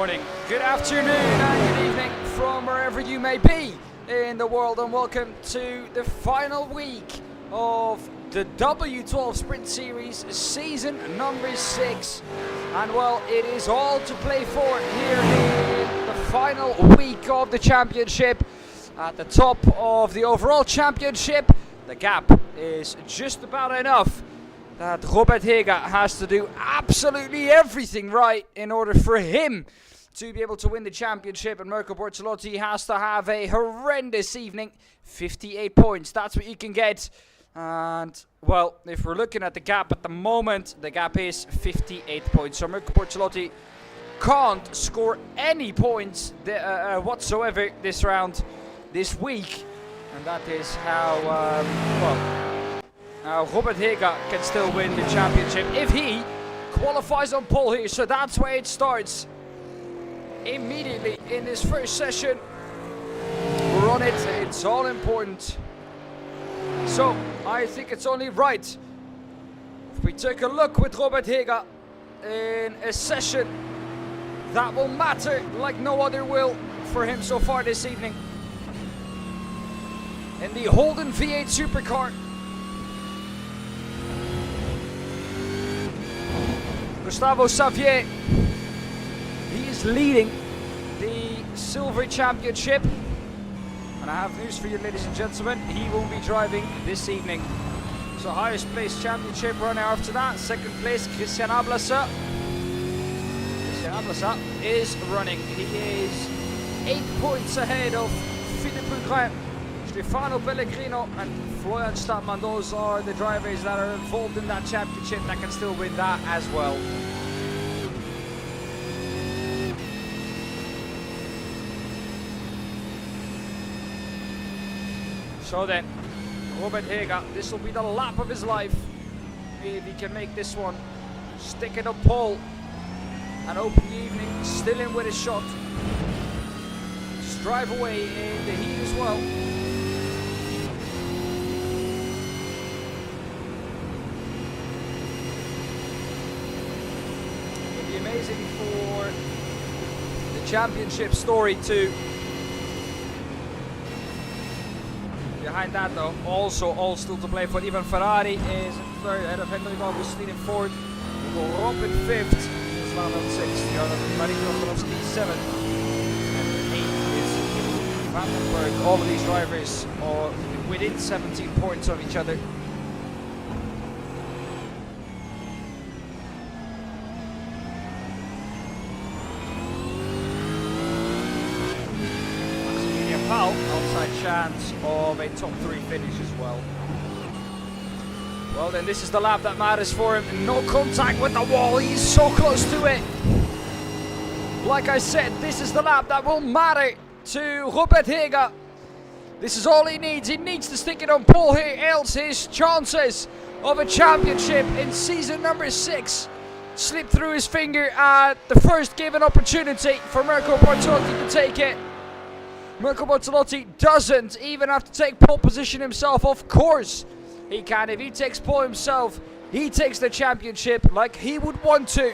morning, good afternoon, and good evening from wherever you may be in the world, and welcome to the final week of the W12 Sprint Series, season number 6. And well, it is all to play for here in the final week of the championship. At the top of the overall championship, the gap is just about enough that Robert Hega has to do absolutely everything right in order for him to be able to win the championship, and Mirko Bortolotti has to have a horrendous evening. 58 points, that's what you can get. And well, if we're looking at the gap at the moment, the gap is 58 points. So Mirko Bortolotti can't score any points whatsoever this round, this week. And that is how, Robert Hega can still win the championship if he qualifies on pole here. So that's where it starts. Immediately in this first session, we're on it. It's all important. So I think it's only right if we take a look with Robert Hega in a session that will matter like no other will for him so far this evening. In the Holden V8 Supercar, Gustavo Xavier, he is leading the Silver Championship. And I have news for you, ladies and gentlemen, he will be driving this evening. So highest place championship runner after that. Second place, Christian Ablasa. Christian Ablasa is running. He is 8 points ahead of Philippe Hugrin, Stefano Pellegrino and Florian Stadtmann. Those are the drivers that are involved in that championship that can still win that as well. So then, Robert Hega, this will be the lap of his life. If he can make this one, stick it up pole and open the evening still in with a shot. Just drive away in the heat as well. It'll be amazing for the championship story too. Behind that though, also all still to play for. Ivan Ferrari is in third, ahead of Henrik Augustin in fourth, Hugo Ropp in fifth, Islam in sixth, Marino Kolovsky 7th, and 8th is Vandenberg. All of these drivers are within 17 points of each other. Outside chance of a top 3 finish as well. Well then, this is the lap that matters for him. No contact with the wall, he's so close to it. Like I said, this is the lap that will matter to Robert Hega. This is all he needs to stick it on pole here, else his chances of a championship in season number 6 slip through his finger at the first given opportunity for Mirko Bortolotti to take it. Mirko Bortolotti doesn't even have to take pole position himself. Of course he can. If he takes pole himself, he takes the championship like he would want to.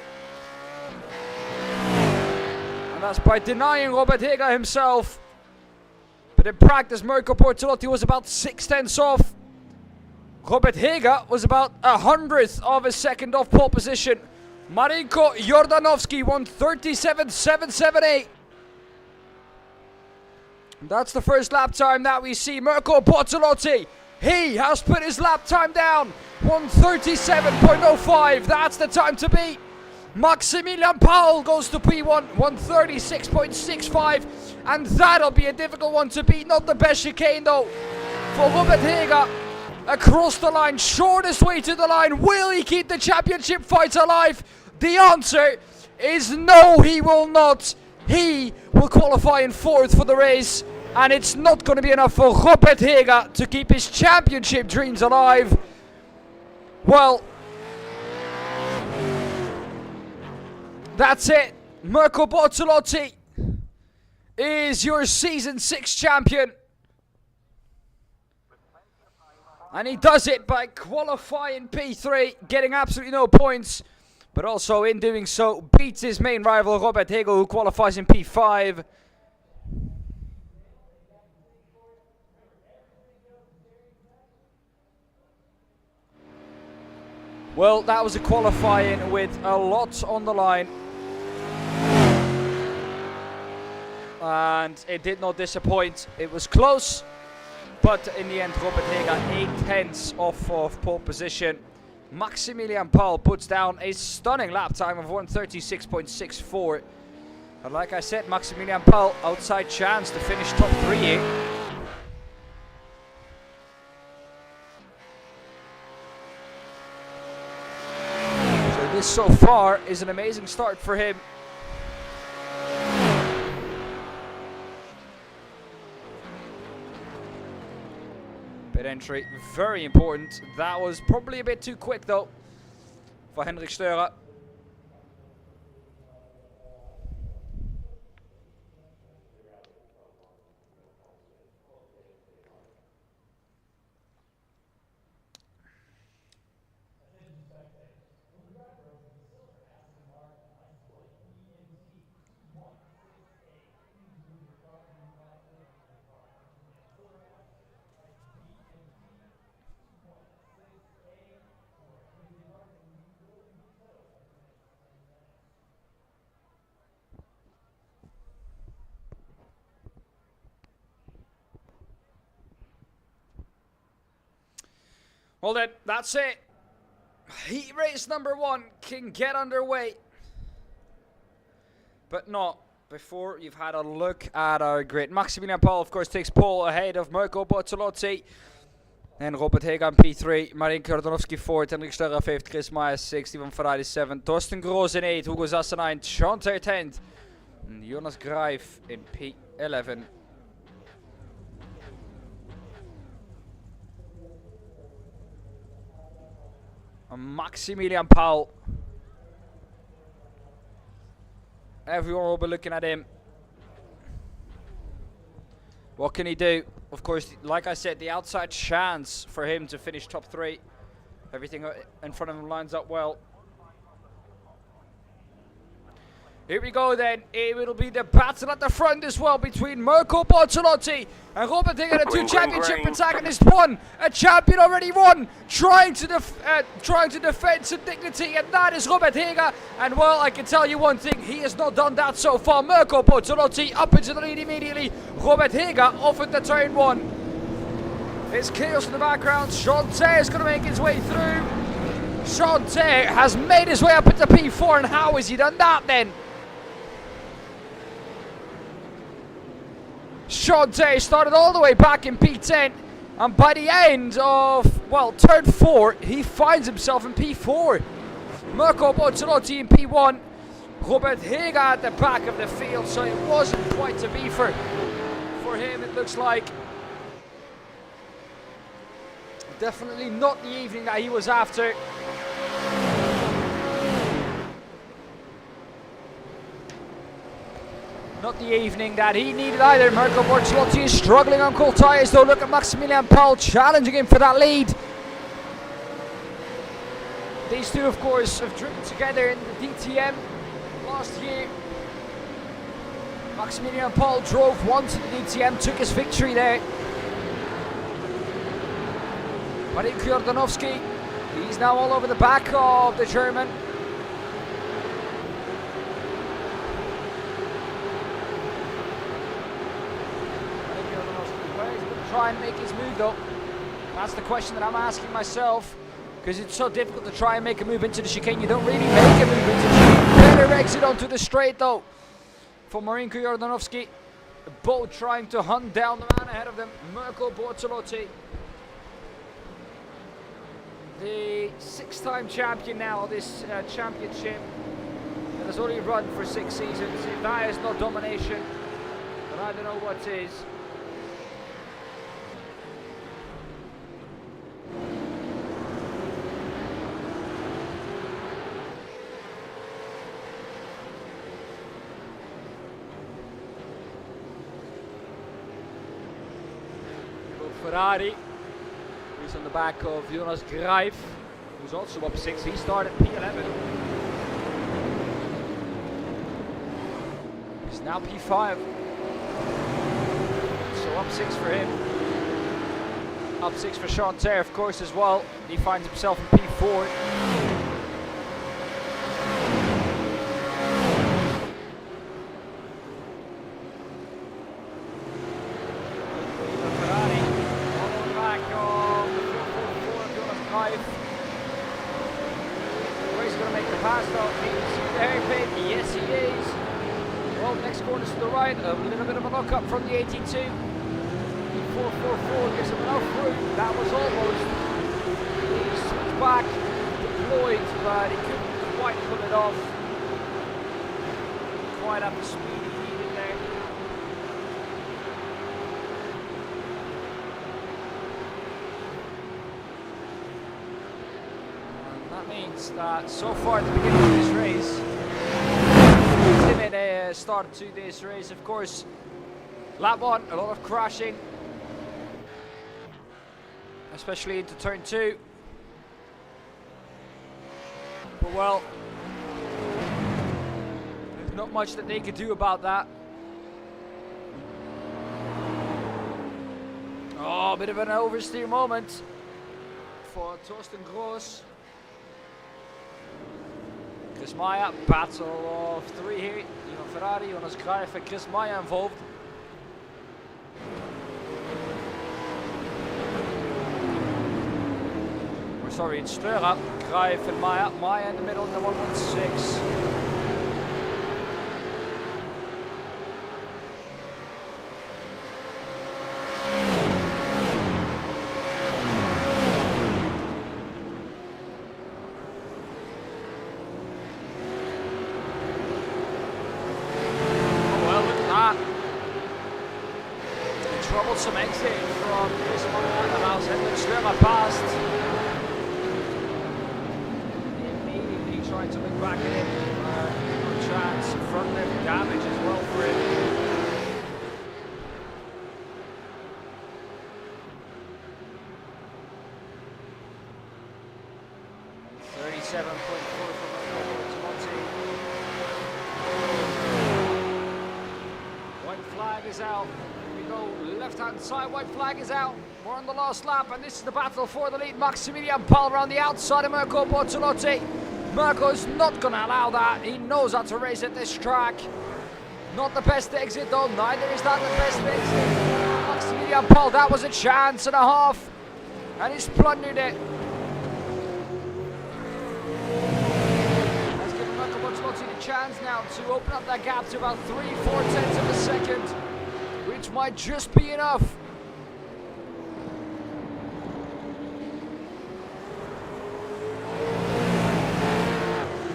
And that's by denying Robert Hega himself. But in practice, Mirko Bortolotti was about 6/10 off. Robert Hega was about 100th of a second off pole position. Marinko Jordanovski won 37.778. That's the first lap time that we see. Mirko Bortolotti, he has put his lap time down. 137.05, that's the time to beat. Maximilian Paul goes to P1, 136.65. And that'll be a difficult one to beat. Not the best chicane though for Robert Hega. Across the line, shortest way to the line. Will he keep the championship fight alive? The answer is no, he will not. He will qualify in 4th for the race, and it's not going to be enough for Robert Hega to keep his championship dreams alive. Well, that's it. Mirko Bortolotti is your season 6 champion. And he does it by qualifying P3, getting absolutely no points. but also in doing so beats his main rival Robert Hegel, who qualifies in P5. Well, that was a qualifying with a lot on the line. And it did not disappoint. It was close, but in the end Robert Hega 8/10 off of pole position. Maximilian Paul puts down a stunning lap time of 1:36.64. And like I said, Maximilian Paul outside chance to finish top 3 here. So this so far is an amazing start for him. Pit entry, very important. That was probably a bit too quick though for Henrik Steurer. Well then, that's it. Heat race number 1 can get underway. But not before you've had a look at our grid. Maximilian Paul, of course, takes pole ahead of Mirko Bortolotti. And Robert Hega P3, Marin Kordonovski 4th, Henrik Steurer 5th, Chris Meyer 6th, Ivan Ferrari 7th, Torsten Groß in 8th, Hugo Sassa 9th, Sean Ter 10th, and Jonas Greif in P11. Maximilian Paul. Everyone will be looking at him. What can he do? Of course, like I said, the outside chance for him to finish top 3. Everything in front of him lines up well. Here we go then. It will be the battle at the front as well between Mirko Bortolotti and Robert Hega, the two championship protagonists. One, a champion already won, trying to defend some dignity, and that is Robert Hega. And well, I can tell you one thing, he has not done that so far. Mirko Bortolotti up into the lead immediately. Robert Hega off at the turn 1. There's chaos in the background. Sean Ter is going to make his way through. Sean Ter has made his way up into P4, and how has he done that then? Sean Ter started all the way back in P10, and by the end of, well, turn 4, he finds himself in P4. Mirko Bortolotti in P1, Robert Hega at the back of the field, so it wasn't quite to be for him, it looks like. Definitely not the evening that he was after. Not the evening that he needed either. Mirko Bortolotti is struggling on cold tyres though. Look at Maximilian Paul challenging him for that lead. These two, of course, have driven together in the DTM last year. Maximilian Paul drove once in the DTM, took his victory there. Marin Kordonovski, he's now all over the back of the German. Try and make his move though. That's the question that I'm asking myself, because it's so difficult to try and make a move into the chicane. You don't really make a move into the chicane. Better exit onto the straight though for Marin Kordonovski. Both trying to hunt down the man ahead of them, Mirko Bortolotti, the 6-time champion now of this championship, that has only run for 6 seasons. If that is not domination, then I don't know what is. Ferrari, he's on the back of Jonas Greif, who's also up 6. He started P11. He's now P5. So up 6 for him. Up 6 for Sean Terre, of course, as well. He finds himself in P4. Pass though, he's the hairpin, yes he is. Well, next corner's to the right, a little bit of a look up from the 82. 444 gives him enough room, that was almost. He switched back, deployed, but he couldn't quite pull it off. Quite at the speed he needed there. That means that so far at the beginning of this race, timid start to this race, of course. Lap 1, a lot of crashing, especially into turn 2. But well, there's not much that they could do about that. Oh, a bit of an oversteer moment for Torsten Gross. Chris Maya, battle of 3 here. Ivan Ferrari, Jonas Cruijff and Chris Maya involved. Or sorry, it's Stura, Cruijff and Maya. Maya in the middle in the 116. Troublesome exit from this one that allows Hendrik Sturma past. Immediately trying to look back at him. No chance. Front left damage as well for him. .4 from Monty. White flag is out. Left-hand side, white flag is out. We're on the last lap, and this is the battle for the lead. Maximilian Paul around the outside of Mirko Bortolotti. Mirko's not going to allow that. He knows how to race at this track. Not the best exit, though. Neither is that the best exit. Maximilian Paul, that was a chance and a half, and he's plundered it. Let's give Mirko Bortolotti the chance now to open up that gap to about 3/4 tenths of a second, which might just be enough.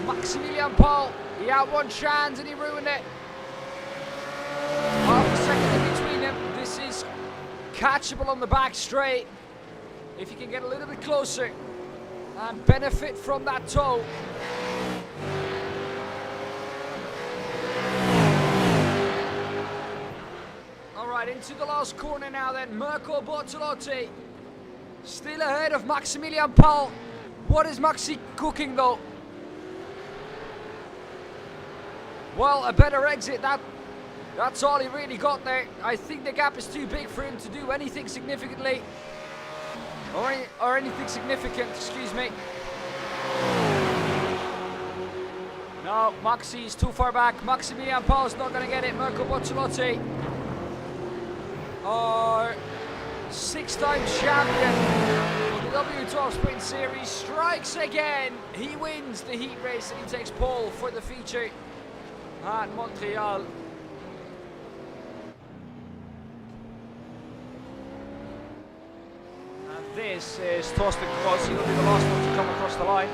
Maximilian Paul, he had one chance and he ruined it. Half a second in between them. This is catchable on the back straight. If you can get a little bit closer and benefit from that toe. Into the last corner now then, Mirko Bortolotti still ahead of Maximilian Paul. What is Maxi cooking though? Well, a better exit, that's all he really got there. I think the gap is too big for him to do anything significantly. Or anything significant, excuse me. No, Maxi is too far back. Maximilian Paul's not going to get it. Mirko Bortolotti, our 6-time champion of the W12 Sprint Series, strikes again. He wins the heat race and he takes pole for the feature at Montreal. And this is Torsten Gross. He'll be the last one to come across the line.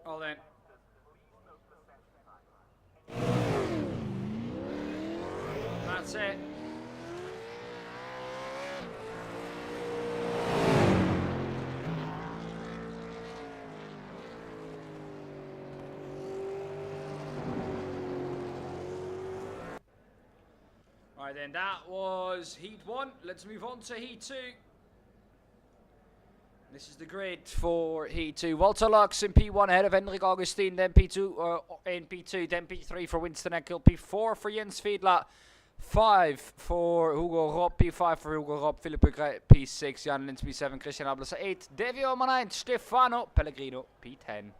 Well then, That's it. Right then, that was Heat 1. Let's move on to Heat 2. This is the grid for Heat 2. Walter Lux in P1 ahead of Hendrik Augustin, then P2 in P2, then P3 for Winston Eckel, P4 for Jens Fiedler, 5 for Hugo Rob, P5 for Hugo Rob, Philipp Hügre, P6, Jan Lins, P7, Christian Ablasser, 8, Devio Manijn, Stefano Pellegrino, P10.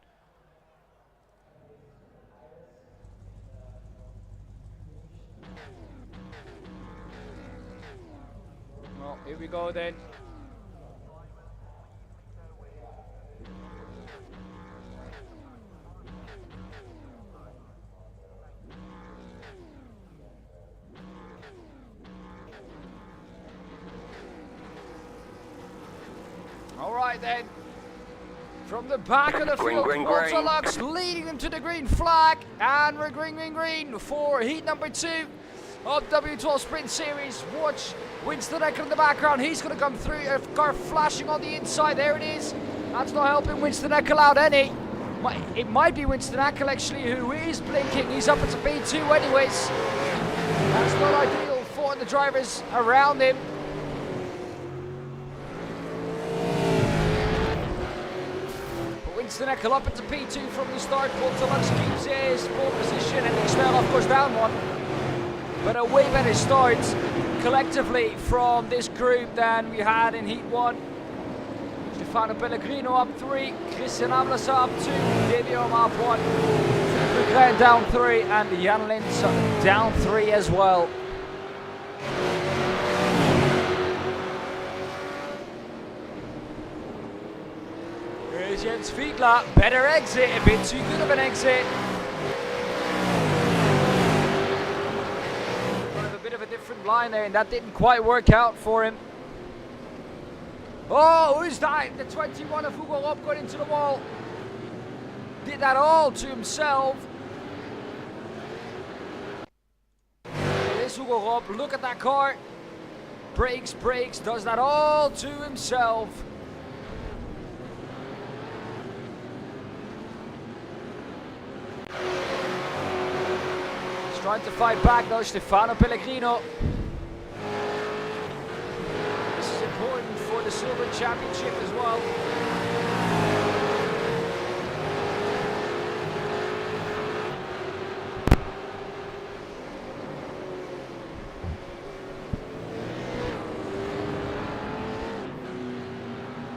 Well, here we go then. Alright then, from the back of the field, Walter Lux leading them to the green flag, and we're green for heat number 2 of W12 Sprint Series. Watch Winston Eckel in the background, he's going to come through, a car flashing on the inside, there it is. That's not helping Winston Eckel out any. It might be Winston Eckel actually who is blinking, he's up into P2 anyways. That's not ideal for the drivers around him. Winston Eckel up into P2 from the start. Walter Lux keeps his pole position, and Xmel goes down one. But a way better start collectively from this group than we had in Heat 1. Stefano Pellegrino up 3, Christian Ablasser up 2, Devium up 1, Hügre down 3, and Jan Lins down 3 as well. Here's Jens Fiedler, better exit, a bit too good of an exit. A bit of a different line there, and that didn't quite work out for him. Oh, who's that? The 21 of Hugo Rob got into the wall. Did that all to himself. There's Hugo Rob, look at that car. Brakes, does that all to himself. Trying to fight back though, Stefano Pellegrino. This is important for the Silver Championship as well.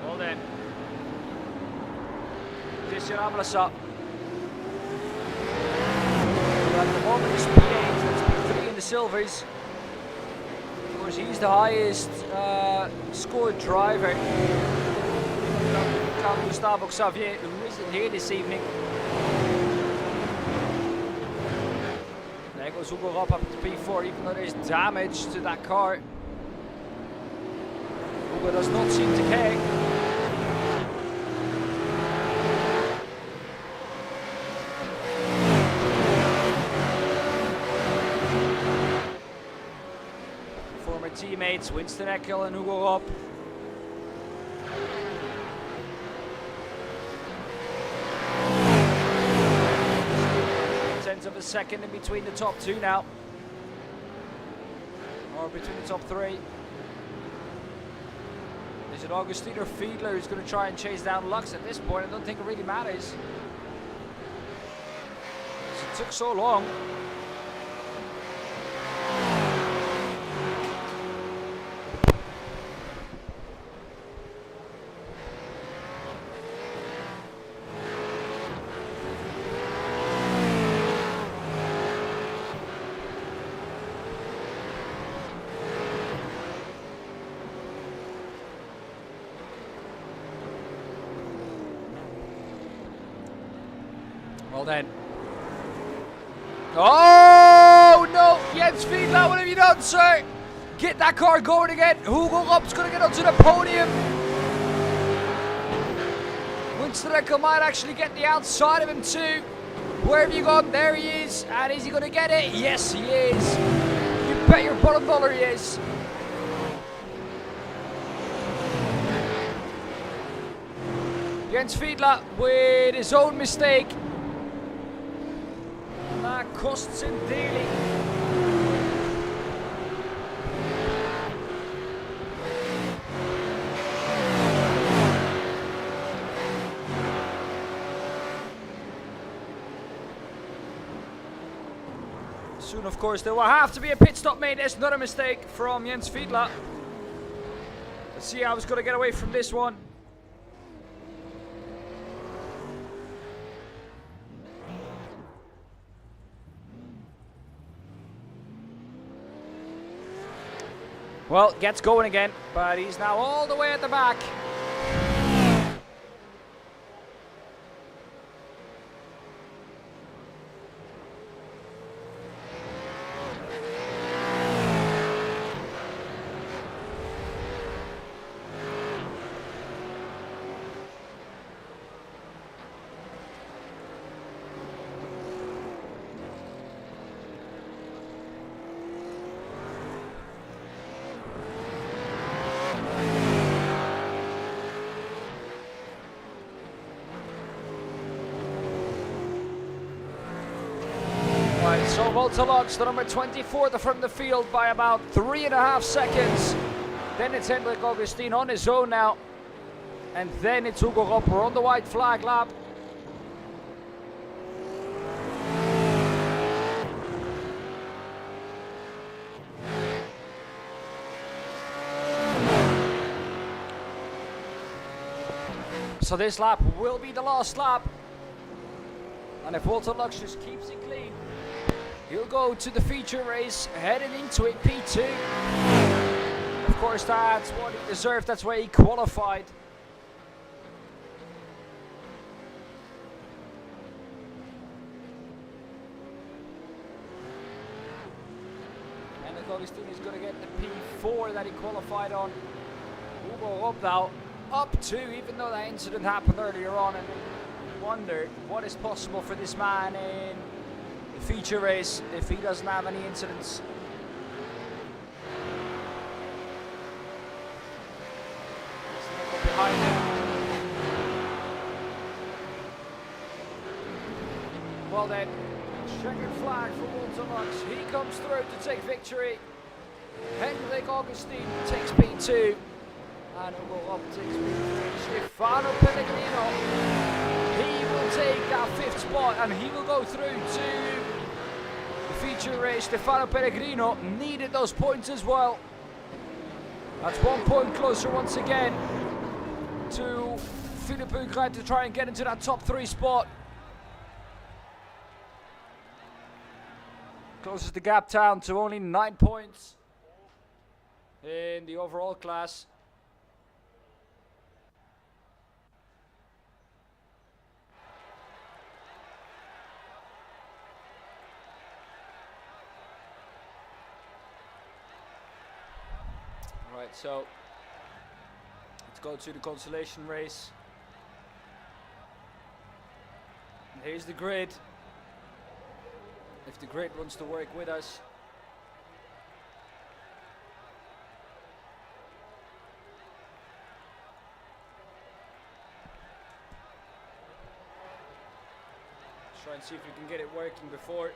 Well then, Christian Ablasser. At the moment it's P8, that's P3 in the silvers. Of course, he's the highest scored driver. Gustavo Xavier, who isn't here this evening. There goes Hugo Rob up to P4, even though there's damage to that car. Hugo does not seem to care. Teammates Winston Eckel and Hugo Rob. Tenths of a second in between the top 2 now, or between the top 3. Is it Augustin or Fiedler who's going to try and chase down Lux at this point? I don't think it really matters. It took so long. Well then. Oh no! Jens Fiedler, what have you done, sir? Get that car going again. Hugo Rob's going to get onto the podium. Winston Eckel might actually get the outside of him too. Where have you gone? There he is. And is he going to get it? Yes, he is. You bet your bottom dollar he is. Jens Fiedler with his own mistake. And that costs him dearly. Soon, of course, there will have to be a pit stop made. There's another mistake from Jens Fiedler. Let's see how he's going to get away from this one. Well, gets going again, but he's now all the way at the back. So Walter Lux, the number 24 from the field by about 3.5 seconds. Then it's Hendrik Augustin on his own now. And then it's Hugo Ropper on the white flag lap. So this lap will be the last lap. And if Walter Lux just keeps it clean, he'll go to the feature race, heading into it P2. Of course, that's what he deserved, that's why he qualified. And Augustin is going to get the P4 that he qualified on. Hugo up now, up 2, even though that incident happened earlier on. And wonder what is possible for this man in feature race if he doesn't have any incidents. Behind him. Well then, checkered flag for Walter Lux. He comes through to take victory. Hendrik Augustin takes P2. And Hugo Up takes P3. Stefano Pellegrino, he will take that 5th spot and he will go through to the feature race. Stefano Pellegrino needed those points as well. That's 1 point closer once again to Philippe Huguet to try and get into that top 3 spot. Closes the gap down to only 9 points in the overall class. Right, so let's go to the consolation race. And here's the grid. If the grid wants to work with us. Let's try and see if we can get it working before.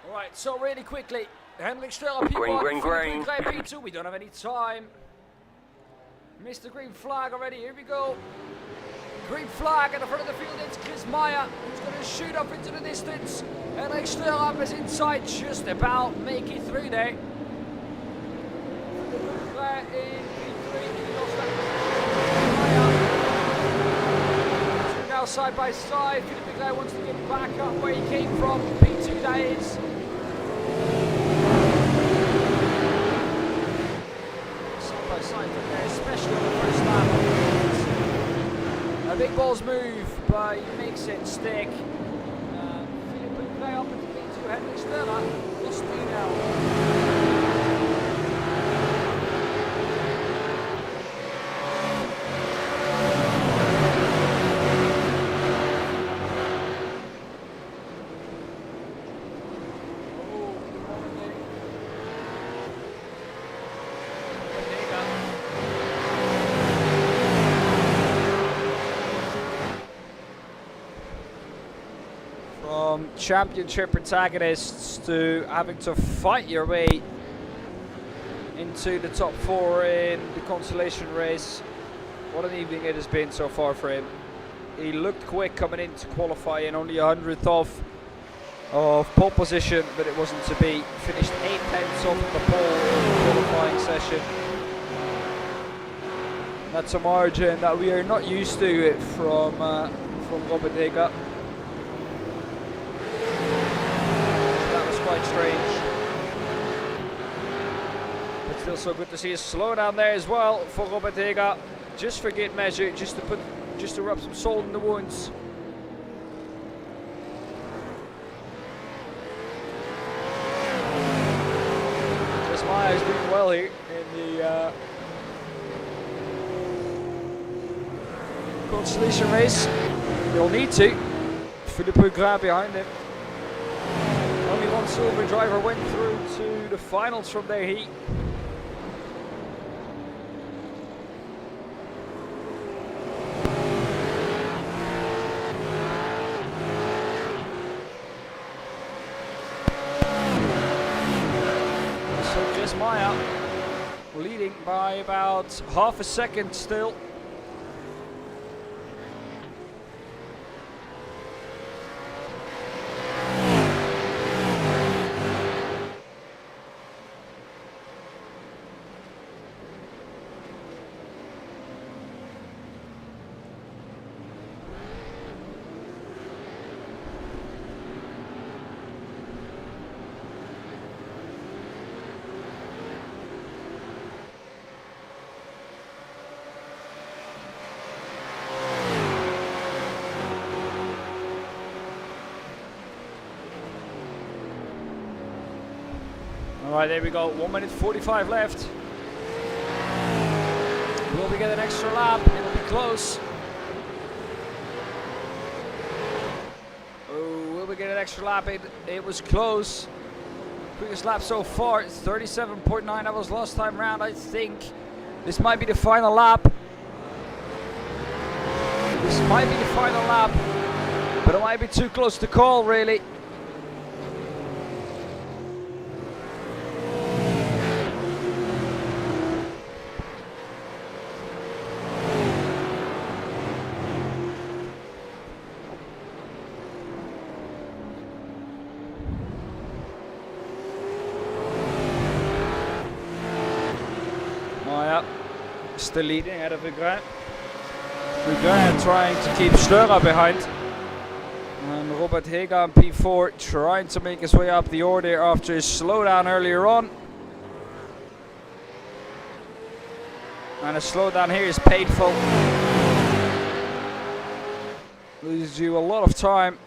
Alright, so really quickly. Hendrik Streller P1, green, P2, we don't have any time. Mr. Green flag already, here we go. Green flag at the front of the field, it's Chris Meyer, who's going to shoot up into the distance. Hendrik Streller is inside, just about make it through there. In P3, he lost that. So now side by side, Philippe Huguet wants to get back up where he came from, P2 that is. Especially on the first lap. A big balls move, but he makes it stick. Philippe Huguet up into P2, Hendrik Streller, lost speed now. From championship protagonists to having to fight your way into the top 4 in the consolation race. What an evening it has been so far for him. He looked quick coming in to qualify in only 100th off of pole position, but it wasn't to be. Finished 8/10 off of the pole in the qualifying session. That's a margin that we are not used to from Robert Higa. That was quite strange. But still so good to see a slowdown there as well for Robert Higa. Just for good measure, just to rub some salt in the wounds. Maya is doing well here in the consolation race. You'll need to. Philippe Grab behind him. Only one silver driver went through to the finals from their heat. Maya leading by about half a second still. Alright, there we go, 1 minute 45 left. Will we get an extra lap? It'll be close. Oh, will we get an extra lap? It was close. Quickest lap so far, 37.9. That was last time round, I think. This might be the final lap. This might be the final lap. But it might be too close to call, really. Still leading ahead of Vigran. Vigran trying to keep Störer behind. And Robert Higa in P4 trying to make his way up the order after his slowdown earlier on. And a slowdown here is painful. Loses you a lot of time.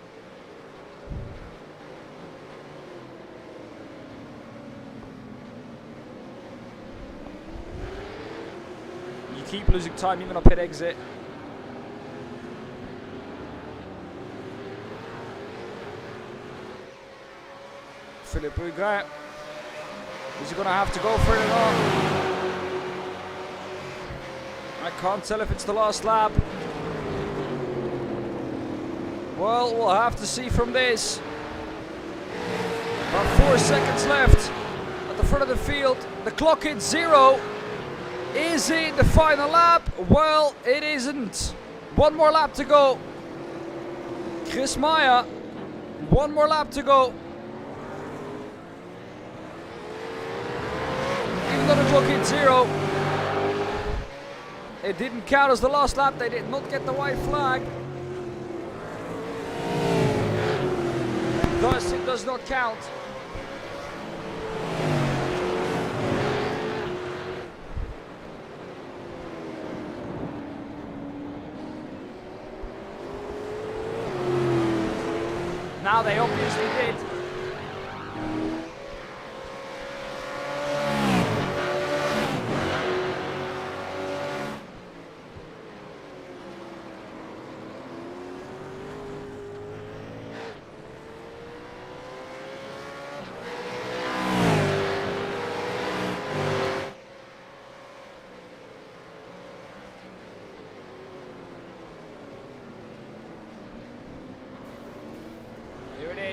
Keep losing time even on pit exit. Philippe Hugin. Is he going to have to go for it or not? I can't tell if it's the last lap. Well, we'll have to see from this. About 4 seconds left at the front of the field. The clock hits 0. Is it the final lap? Well, it isn't. One more lap to go. Chris Maya, one more lap to go. Even though the clock hit 0, it didn't count as the last lap. They did not get the white flag. Thus, it does not count. Now they obviously did.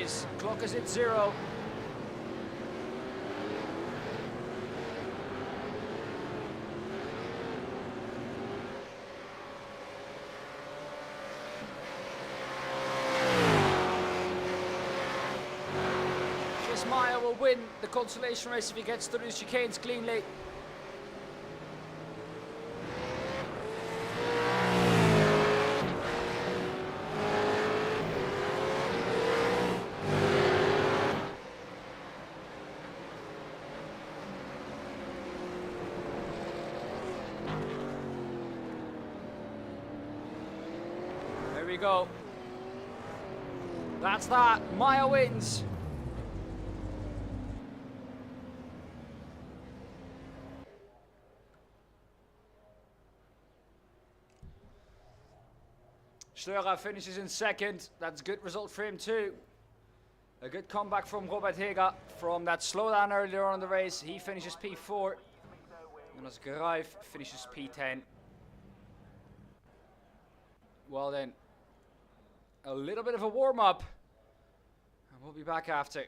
race. Clock is at 0. Meyer will win the consolation race if he gets through the chicanes cleanly. There we go. That's that. Meyer wins. Störer finishes in second. That's a good result for him too. A good comeback from Robert Heger from that slowdown earlier on in the race. He finishes P4. And as Greif finishes P10. Well then, a little bit of a warm-up. And we'll be back after.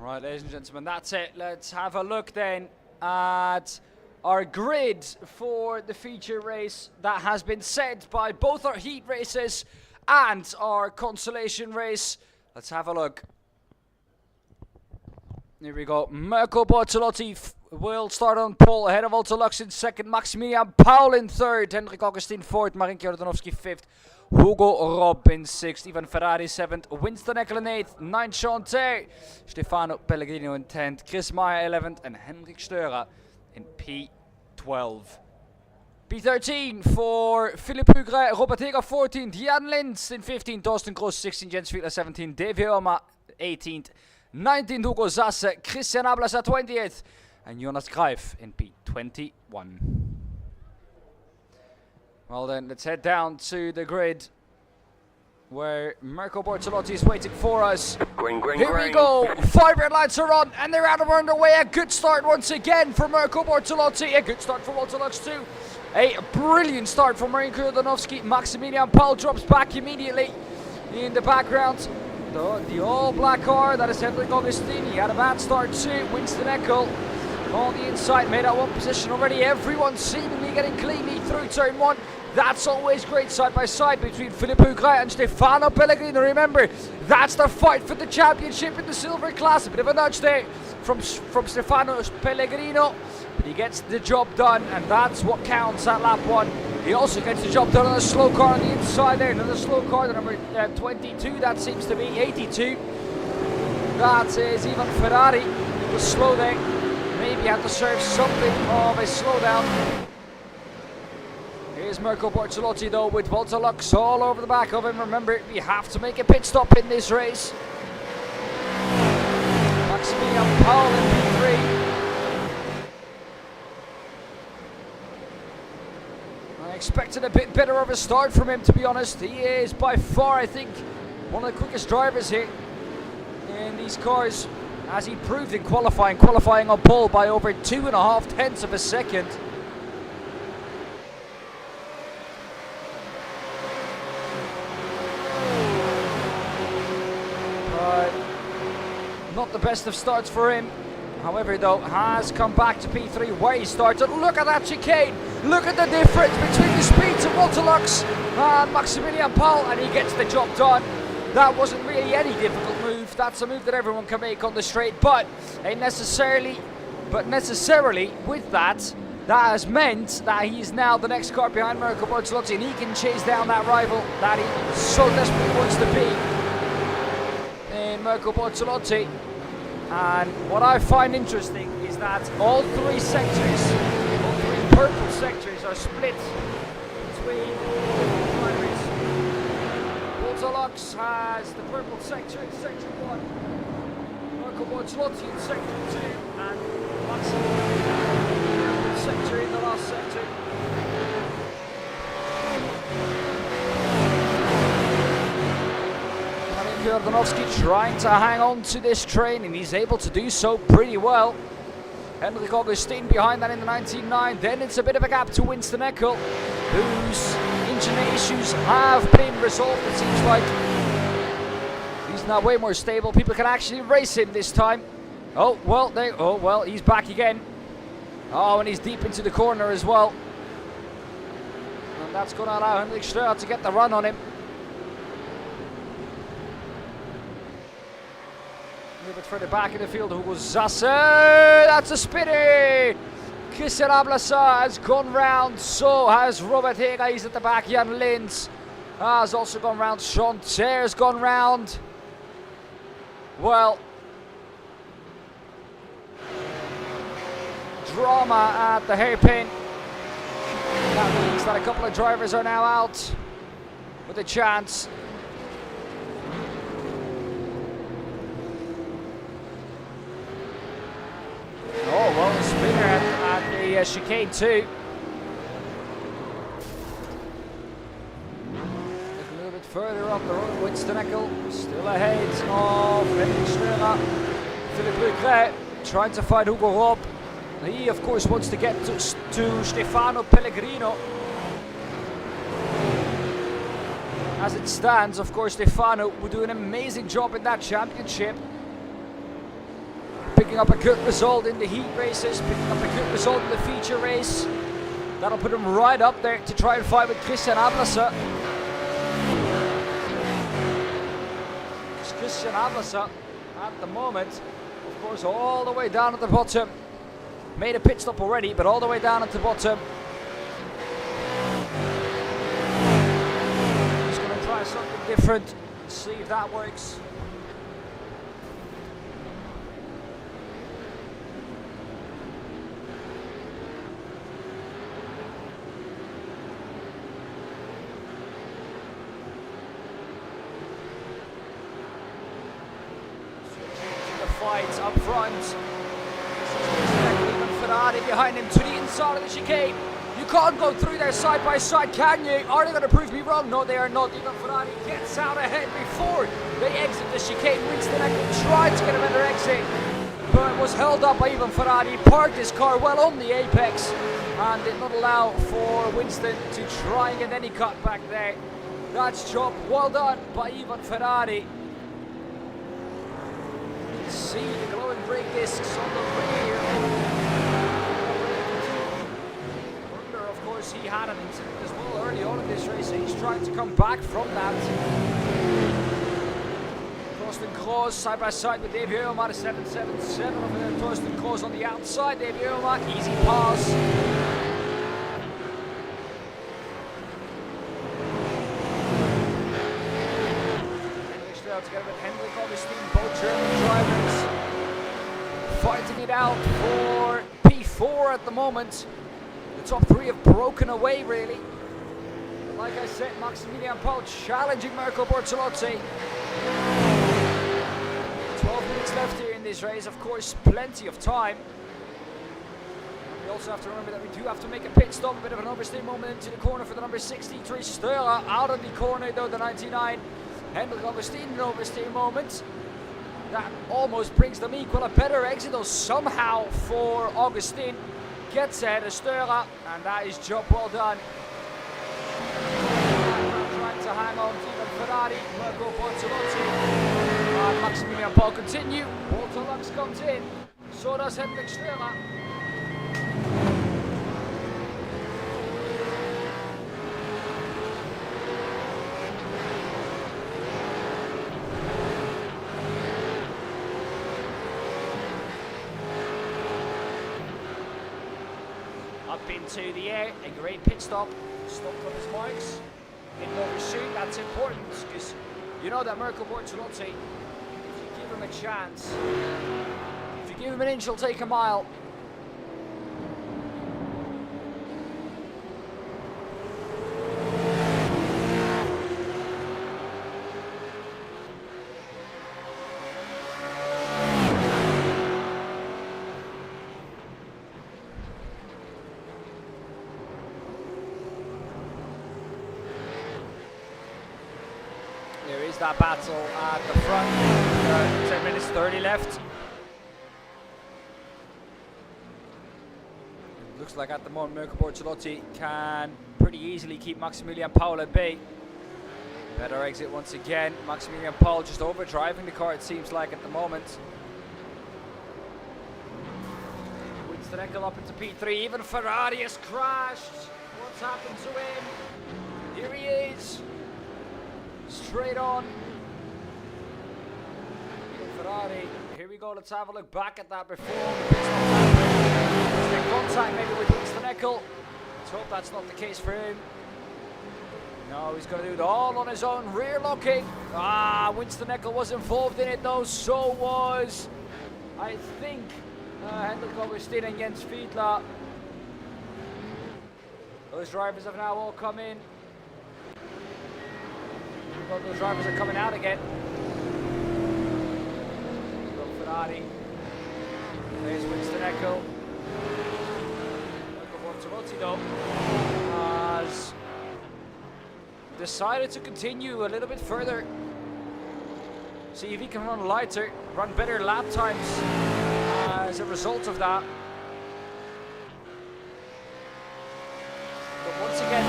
Right, ladies and gentlemen, that's it. Let's have a look then at our grid for the feature race that has been set by both our heat races and our consolation race. Let's have a look. Here we go. Mirko Bortolotti will start on pole ahead of Walter Lux in second, Maximilian Paul in third, Hendrik Augustin fourth, Marinko Jordanovski fifth, Hugo Rob in 6th, Ivan Ferrari 7th, Winston Eckel in 8th, 9th Sean Tay, Stefano Pellegrino in 10th, Chris Meyer 11th, and Henrik Störer in P12. P13 for Philipp Hugre, Robert Heger 14th, Jan Lins in 15th, Thorsten Gross 16th, Jens Fiedler 17th, Davy Oma 18th, 19th Hugo Sasse, Christian Ablasser 20th, and Jonas Greif in P21. Well then, let's head down to the grid where Mirko Bortolotti is waiting for us. Here we go, 5 red lights are on and they're out of underway. A good start once again for Mirko Bortolotti, a good start for Walter Lux too. A brilliant start for Marinko Jordanovski. Maximilian Paul drops back immediately in the background. The all-black car, that is Hendrik Augustin. He had a bad start too. Winston Eckel on the inside, made out one position already. Everyone seemingly getting cleanly through turn 1. That's always great side by side between Philipp Hugre and Stefano Pellegrino. Remember, that's the fight for the championship in the silver class. A bit of a nudge there from Stefano Pellegrino, but he gets the job done, and that's what counts at lap 1. He also gets the job done on a slow car on the inside there. Another slow car, the number 22, that seems to be 82. That is Ivan Ferrari. He was slow there. maybe have to serve something of a slowdown. Here's Mirko Bortolotti though with Voltalux all over the back of him. Remember, we have to make a pit stop in this race. Maximilian Paul in P3. I expected a bit better of a start from him, to be honest. He is by far, I think, one of the quickest drivers here in these cars, as he proved in qualifying on pole by over 2.5 tenths of a second. But not the best of starts for him. However, though, has come back to P3 where he started. Look at that chicane! Look at the difference between the speeds of Voltalux and Maximilian Paul, and he gets the job done. That wasn't really any difficult move. That's a move that everyone can make on the straight, but necessarily with that, that has meant that he's now the next car behind Mirko Bortolotti, and he can chase down that rival that he so desperately wants to be in Mirko Bortolotti. And what I find interesting is that all three purple sectors are split between drivers. Voltalux has the purple sector in sector 1, Mirko Bortolotti in sector 2, and Maximilian sector in the last sector. Jordanowski trying to hang on to this train, and he's able to do so pretty well. Henrik Augustin behind that in the 19.9. Then it's a bit of a gap to Winston Eckel, whose engine issues have been resolved, it seems like. He's now way more stable. People can actually race him this time. Oh, well, he's back again. Oh, and he's deep into the corner as well. And that's going to allow Henrik Streur to get the run on him. A little bit further back in the field, Hugo Zasse, that's a spinny! Christian Ablasa has gone round, so has Robert Hega, he's at the back. Jan Lins has also gone round, Sean Ter's gone round. Well, drama at the hairpin. That means that a couple of drivers are now out with a chance. Oh, well, a spinner at the chicane too. A little bit further up the road, Winston Eckel still ahead of Henrik Streur. Philippe Legret trying to find Hugo Rob. He, of course, wants to get to Stefano Pellegrino. As it stands, of course, Stefano would do an amazing job in that championship. Picking up a good result in the heat races, picking up a good result in the feature race. That'll put him right up there to try and fight with Christian Ablasa. Christian Ablasa, at the moment, of course, all the way down at the bottom. Made a pit stop already, but all the way down at the bottom. He's going to try something different, see if that works. Fights up front. Ferrari behind him to the inside of the chicane. You can't go through there side by side, can you? Are they going to prove me wrong? No, they are not. Even Ferrari gets out ahead before they exit the chicane. Winston Eckel tried to get a better exit, but was held up by Ivan Ferrari. Parked his car well on the apex and did not allow for Winston to try and get any cut back there. That's job well done by Ivan Ferrari. See the glowing brake discs on the rear. Wonder, of course, he had an incident as well early on in this race, so he's trying to come back from that. Torsten Kroos side by side with Davy Eulma, the 777 over there. Torsten Kroos on the outside, Davy Eulma, easy pass. Together with Henrik Augustin, both German drivers fighting it out for P4 at the moment. The top three have broken away, really. But like I said, Maximilian Paul challenging Mirko Bortolotti. 12 minutes left here in this race, of course, plenty of time. We also have to remember that we do have to make a pit stop, a bit of an oversteer moment into the corner for the number 63 Störa. Out of the corner though, the 99 Hendrik Augustin, an oversteer moment. That almost brings them equal. A better exit though somehow for Augustin. Gets ahead of Störa, and that is job well done. Trying to hang on to even Ferrari, Mirko Bortolotti. And Maximilian Paul continue. Bortolux comes in. So does Hendrik Störa. Up into the air, a great pit stop. Stopped on his marks. Didn't overshoot, that's important because you know that Mirko Bortolotti, if you give him a chance, if you give him an inch, he'll take a mile. There is that battle at the front. 10 minutes 30 left. It looks like at the moment Mirko Bortolotti can pretty easily keep Maximilian Paul at bay. Better exit once again. Maximilian Paul just overdriving the car, it seems like, at the moment. Winston Eckel up into P3. Even Ferrari has crashed. What's happened to him? Here he is. Straight on. Ferrari. Here we go. Let's have a look back at that before. Let's make contact maybe with Winston Eckel. Let's hope that's not the case for him. No, he's going to do it all on his own. Rear locking. Winston Eckel was involved in it though. So was, I think, Hendrik Augustin and Jens Fiedler. Those drivers have now all come in. Those drivers are coming out again. Ferrari. There's Winston Eckel. Mirko Bortolotti though has decided to continue a little bit further. See if he can run lighter, run better lap times as a result of that. But once again,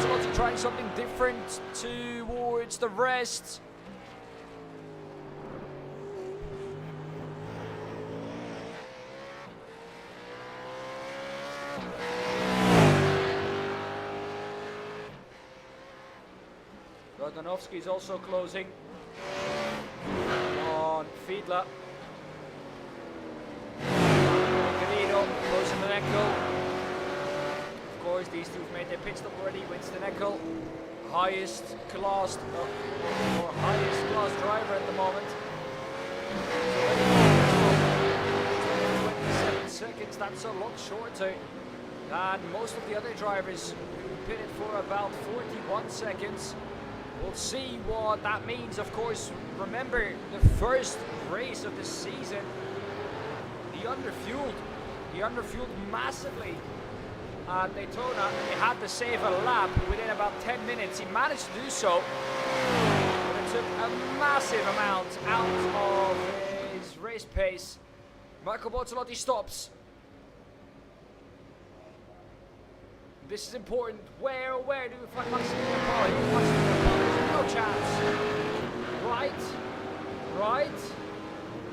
Bortolotti trying something different towards the rest. Rodanovsky is also closing on Fiedler. Garrido closing the Eckel. Of course, these two have made their pit stop already. Winston Eckel, highest class driver at the moment. 27 seconds. That's a lot shorter than most of the other drivers who pitted for about 41 seconds. We'll see what that means. Of course, remember the first race of the season, he underfueled massively at Daytona, and he had to save a lap within about 10 minutes. He managed to do so, but it took a massive amount out of his race pace. Mirko Bortolotti stops. This is important. Where do we find Maximilian Paul? No chance. Right.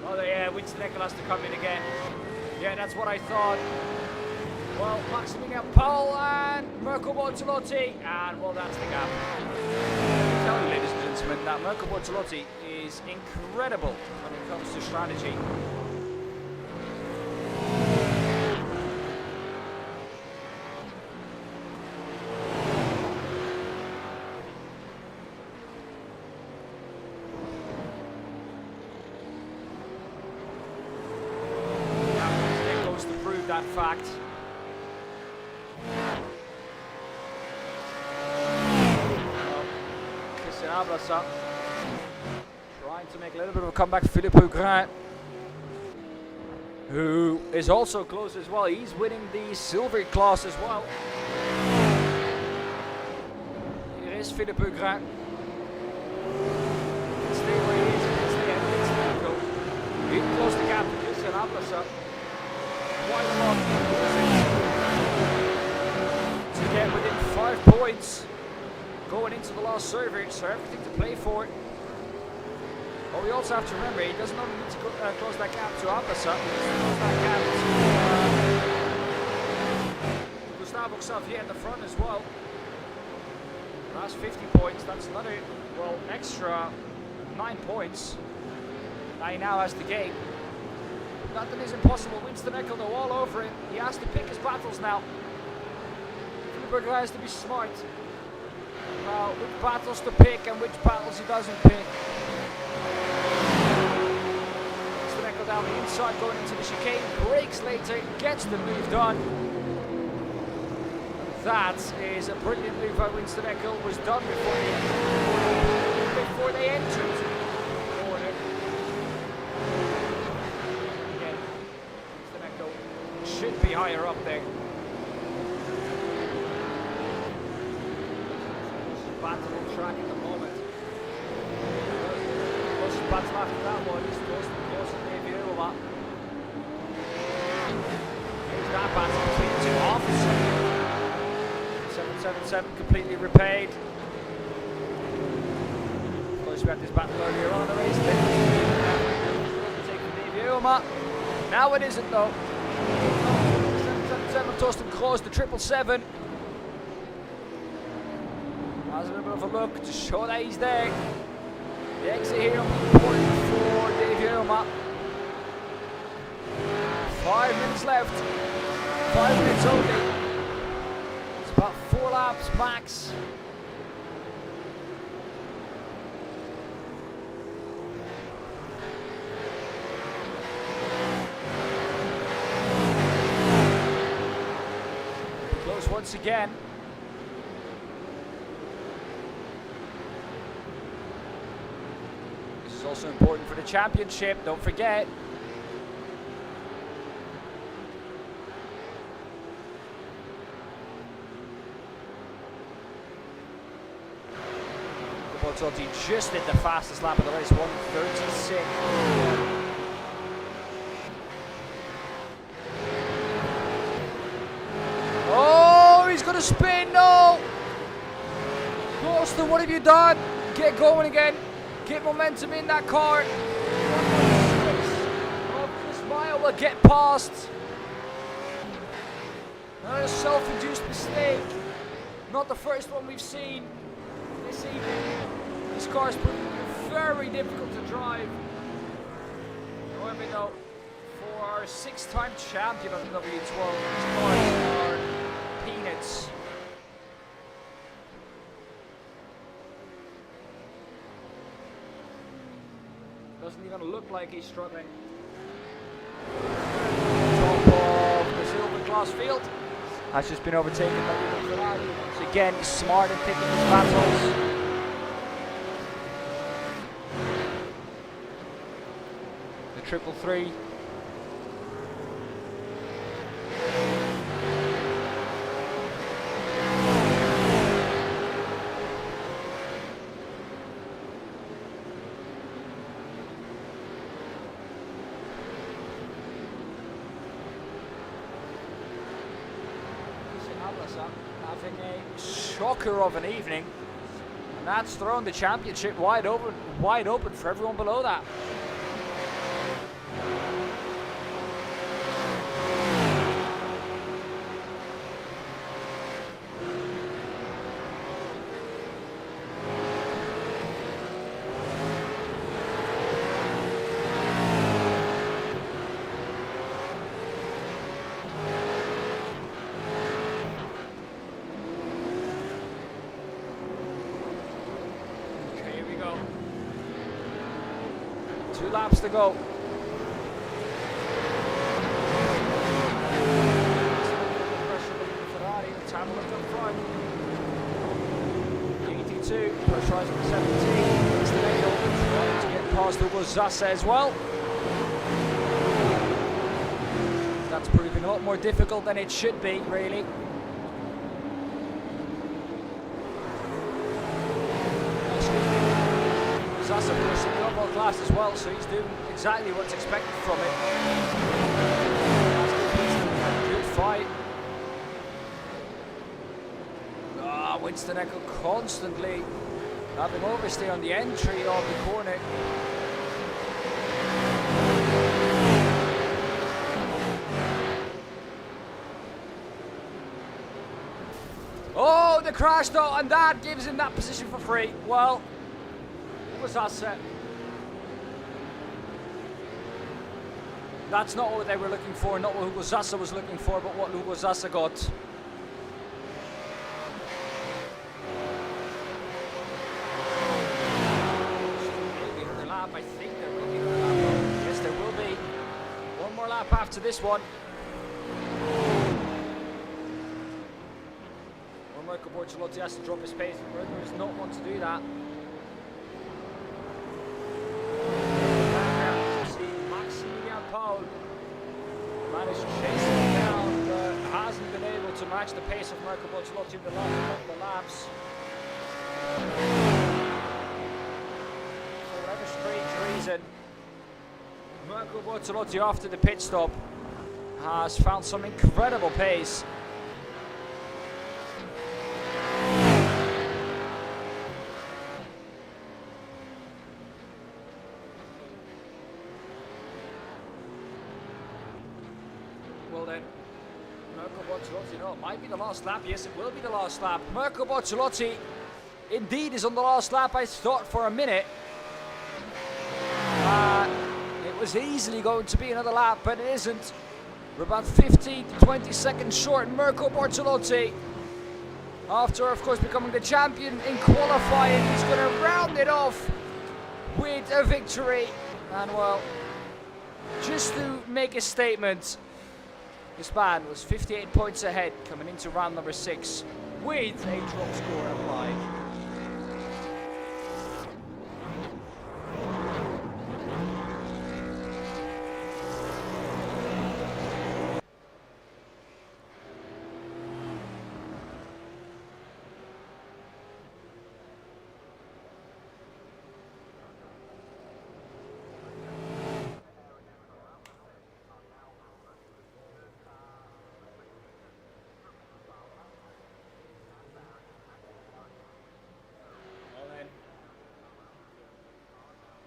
Oh yeah, Winston Eckel has to come in again. Yeah, that's what I thought. Well, Maximilian Paul and Mirko Bortolotti, and well, that's the gap. I tell you, ladies and gentlemen, that Mirko Bortolotti is incredible when it comes to strategy. that fact. Christian Ablasa trying to make a little bit of a comeback. Philippe Augrin, who is also close as well. He's winning the silver class as well. Here is Philippe Augrin. Stay where he is against the end. He closed the gap to Christian Ablasa. Quite a lot to get within 5 points going into the last server, so everything to play for. But we also have to remember, he doesn't only need to close that gap to Ablasa, he needs to close that gap to Gustavo Xavier in the front as well. That's 50 points, that's another, well, extra 9 points. Now he now has the game. Nothing is impossible. Winston Eckel though all over him. He has to pick his battles now. Philippe has to be smart about which battles to pick and which battles he doesn't pick. Winston Eckel down the inside going into the chicane. Breaks later. Gets the move done. That is a brilliant move by Winston Eckel. Was done before they entered. Should be higher up there. Battle on track at the moment. Closest battle after that one is close to Davy Uwama. Here's that battle between the two officers. 777 completely repaid. Of course, we had this battle earlier on in the race. Taking Davy Uwama. Now it isn't though. 777 Torsten Kroos, the 777. Has a little bit of a look to show that he's there. The exit here will be important for Davy Uwama. 5 minutes left. 5 minutes only. It's about 4 laps max. Once again. This is also important for the championship, don't forget. W12 just did the fastest lap of the race, 1:36. He's gonna spin, no! Torsten, what have you done? Get going again. Get momentum in that car. This mile will get past. Another self-induced mistake. Not the first one we've seen this evening. This car's proving very difficult to drive. However, though, for our 6-time champion of the W12, these cars are peanuts. Doesn't even look like he's struggling. Top of the silver class field. Has just been overtaken by Ferrari. Once again, smart in picking his battles. The 333. Having a shocker of an evening, and that's thrown the championship wide open for everyone below that. Two laps to go. 2017. It's the Neco trying to get past Hugo Zasse as well. That's proving a lot more difficult than it should be, really. Zasse, of course, in the overall class as well, so he's doing exactly what's expected from it. Good fight. Winston Echo constantly having overstay on the entry of the corner. Oh, the crash though, and that gives him that position for free. Well, what was that set? That's not what they were looking for, not what Hugo Zasse was looking for, but what Hugo Zasse got. I think there will be another lap. Yes, there will be. One more lap after this one. Or Marco Bortolotti has to drop his pace. Berger does not want to do that. See Maximilian Paul managed to chase him down, but hasn't been able to match the pace of Marco Bortolotti in the last couple of laps. Strange reason, Marco Bortolotti after the pit stop has found some incredible pace. Well then, Marco Bortolotti, no, it might be the last lap. Yes, it will be the last lap. Marco Bortolotti indeed is on the last lap. I thought for a minute it was easily going to be another lap, but it isn't. We're about 15 to 20 seconds short. Marco Bortolotti, after of course becoming the champion in qualifying, he's going to round it off with a victory. And well, just to make a statement, this man was 58 points ahead coming into round number 6 with a drop score applied.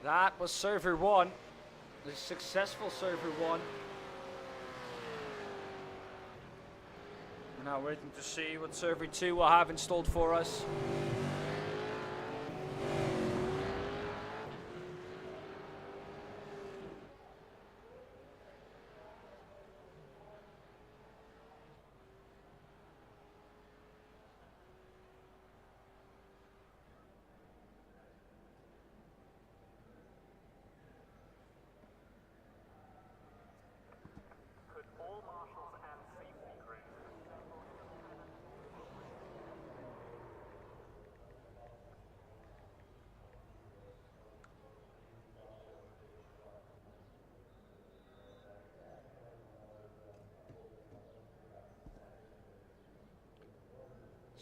That was server 1, the successful server 1. We're now waiting to see what server 2 will have installed for us.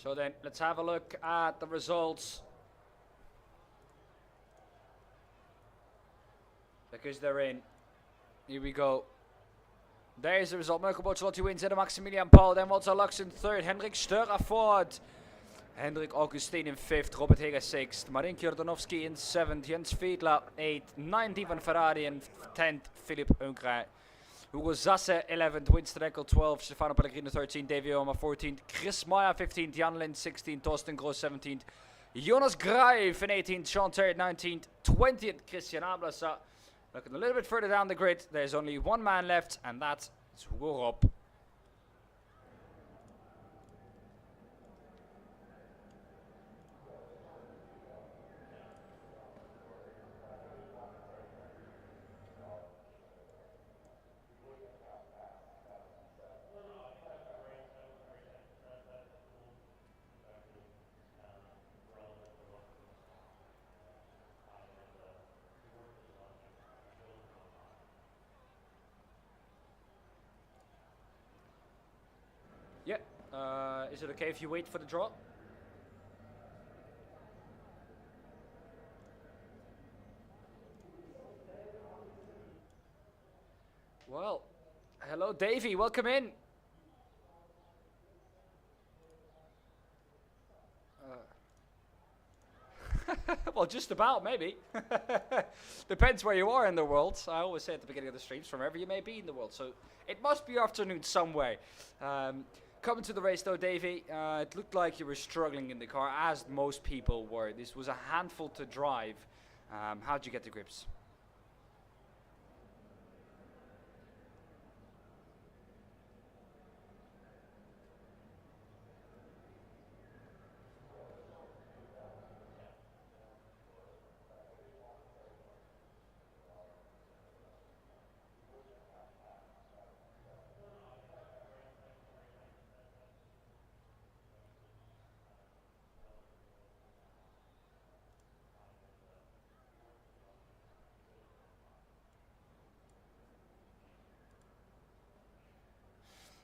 So then, let's have a look at the results. Because they're in. Here we go. There's the result. Marco Bortolotti wins in Maximilian Paul. Then Walter Lux in 3rd. Hendrik Störer 4th. Hendrik Augustin in 5th. Robert Heger 6th. Marin Jordanovski in 7th. Jens Fiedler 8th. 9th Ivan Ferrari and 10th Philipp Unkrij. Hugo Zasse 11th, Winston Eckel 12th, Stefano Pellegrino 13th, Davy Oma 14th, Chris Meyer 15th, Jan Lind 16th, Torsten Gross 17th, Jonas Greif in 18th, Sean Terry 19th, 20th, Christian Ablasa. Looking a little bit further down the grid, there's only one man left, and that's Hugo Rob. Yeah. Is it okay if you wait for the draw? Well, hello Davey, welcome in. Well, just about, maybe. Depends where you are in the world. I always say at the beginning of the streams, from wherever you may be in the world. So it must be afternoon somewhere. Coming to the race though, Davey, it looked like you were struggling in the car, as most people were. This was a handful to drive. How'd you get the grips?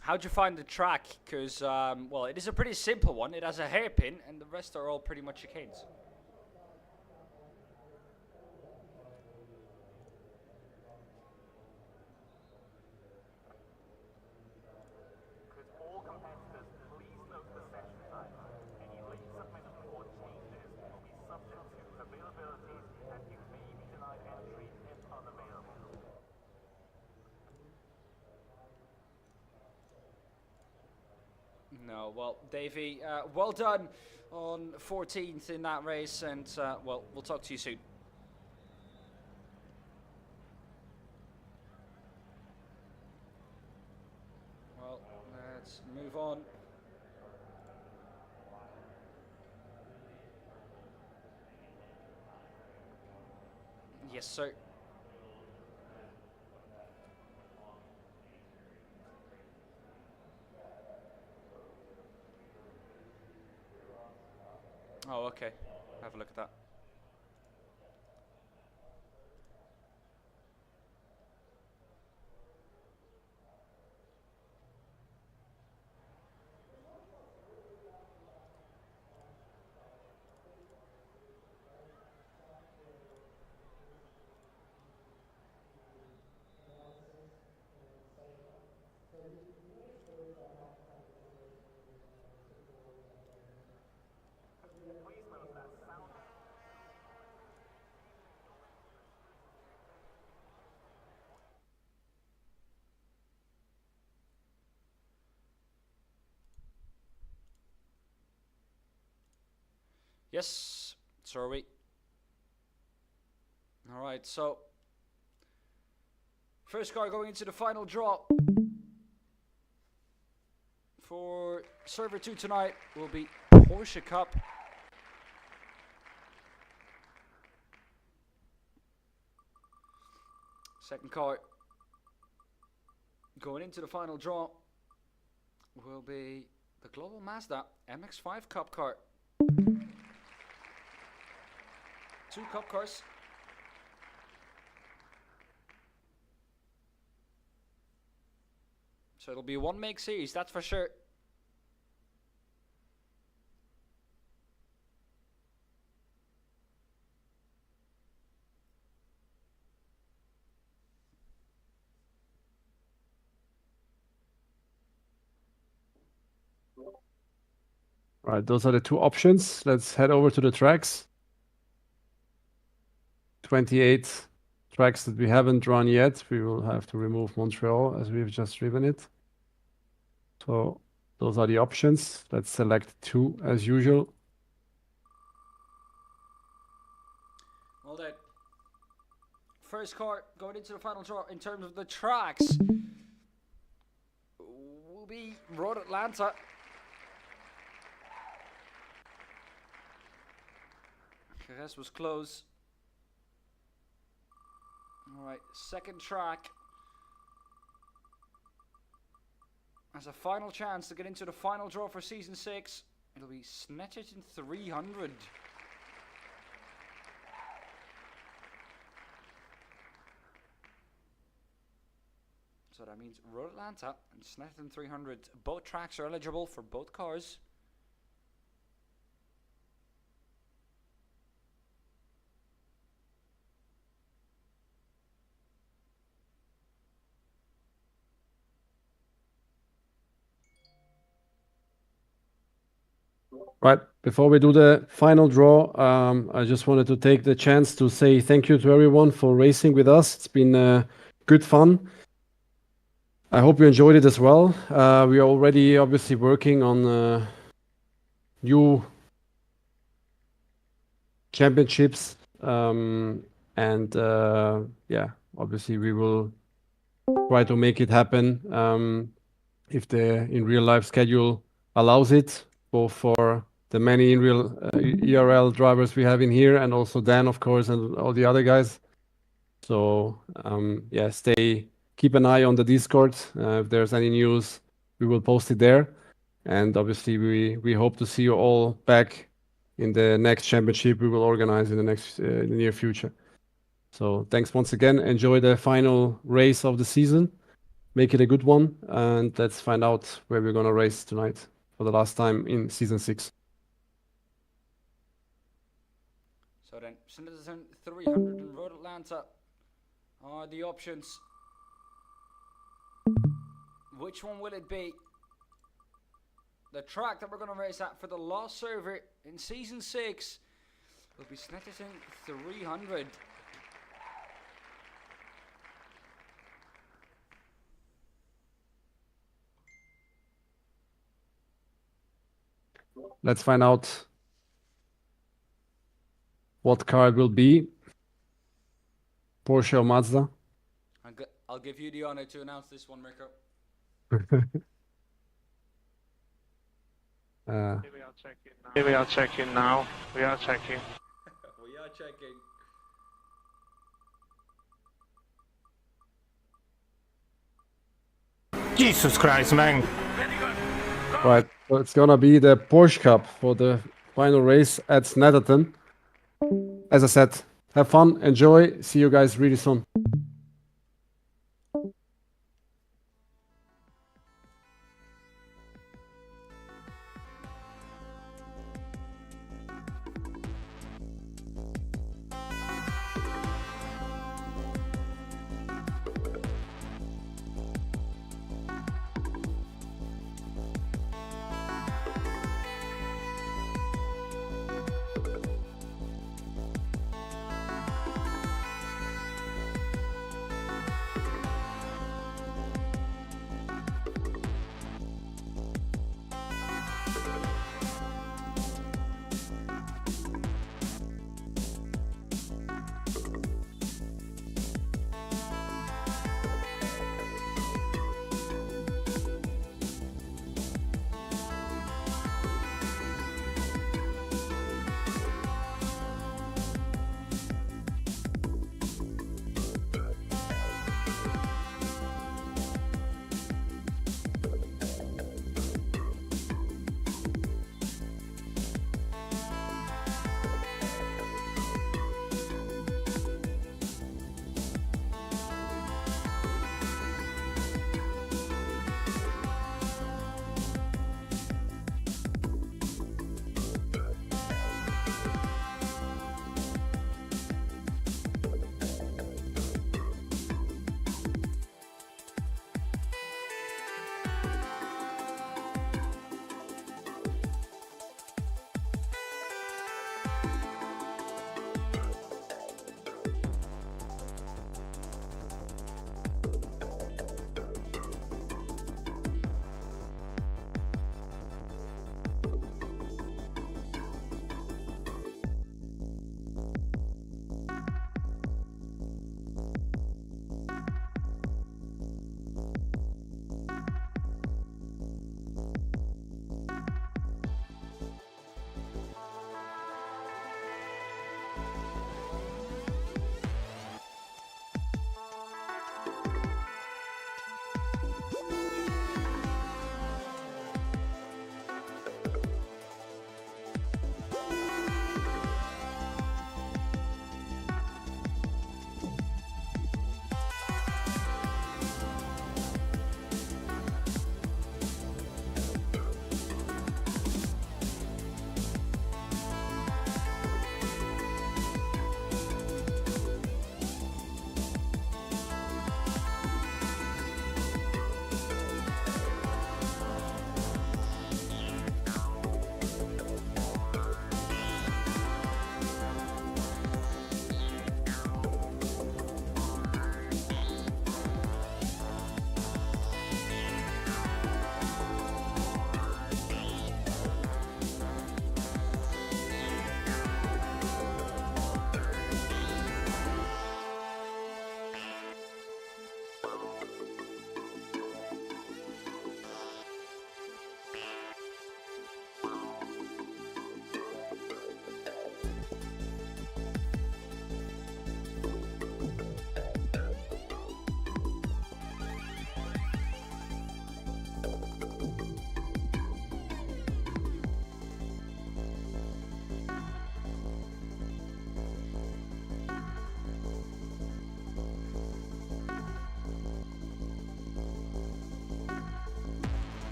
How'd you find the track? Because, well, it is a pretty simple one. It has a hairpin, and the rest are all pretty much chicanes. No, well, Davey, well done on 14th in that race, and, well, we'll talk to you soon. Well, let's move on. Yes, sir. Oh, okay. Have a look at that. Yes, so are we. All right, so first car going into the final draw for server 2 tonight will be Porsche Cup. Second car going into the final draw will be the Global Mazda MX-5 Cup car. 2 Cup cars. So it'll be one make series, that's for sure. All right, those are the 2 options. Let's head over to the tracks. 28 tracks that we haven't run yet. We will have to remove Montreal as we've just driven it. So those are the options. Let's select 2 as usual. Well then, first car going into the final draw in terms of the tracks will be Road Atlanta. Jerez was close. Alright, second track. As a final chance to get into the final draw for Season 6. It'll be Snatched in 300. So that means means Road Atlanta and Snetterton 300. Both tracks are eligible for both cars. Right. Before we do the final draw, I just wanted to take the chance to say thank you to everyone for racing with us. It's been good fun. I hope you enjoyed it as well. We are already obviously working on new championships. Yeah, obviously we will try to make it happen if the in real life schedule allows it, both for the many in real ERL drivers we have in here and also Dan, of course, and all the other guys. So yeah, keep an eye on the Discord. If there's any news, we will post it there. And obviously, we hope to see you all back in the next championship we will organize in the near future. So thanks once again. Enjoy the final race of the season. Make it a good one, and let's find out where we're gonna race tonight for the last time in season 6. So then, Snetterton 300 and Road Atlanta are the options. Which one will it be? The track that we're going to race at for the last server in season 6 will be Snetterton 300. Let's find out what car it will be. Porsche or Mazda? I'll give you the honor to announce this one, Mirko. We are checking now. We are checking now. We are checking. We are checking. Jesus Christ, man. Right, so it's gonna be the Porsche Cup for the final race at Snetterton. As I said, have fun, enjoy, see you guys really soon.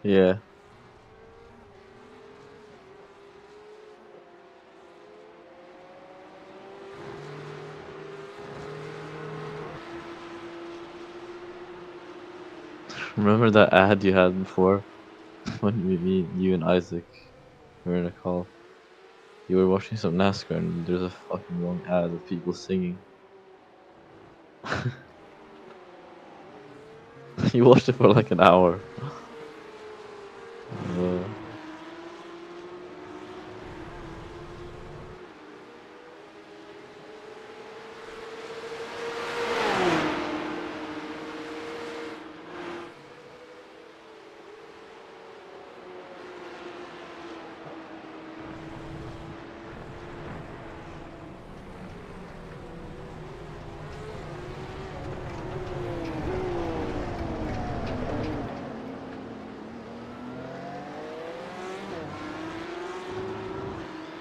Yeah. Remember that ad you had before when you and Isaac were in a call? You were watching some NASCAR and there's a fucking long ad of people singing. You watched it for like an hour. Uh,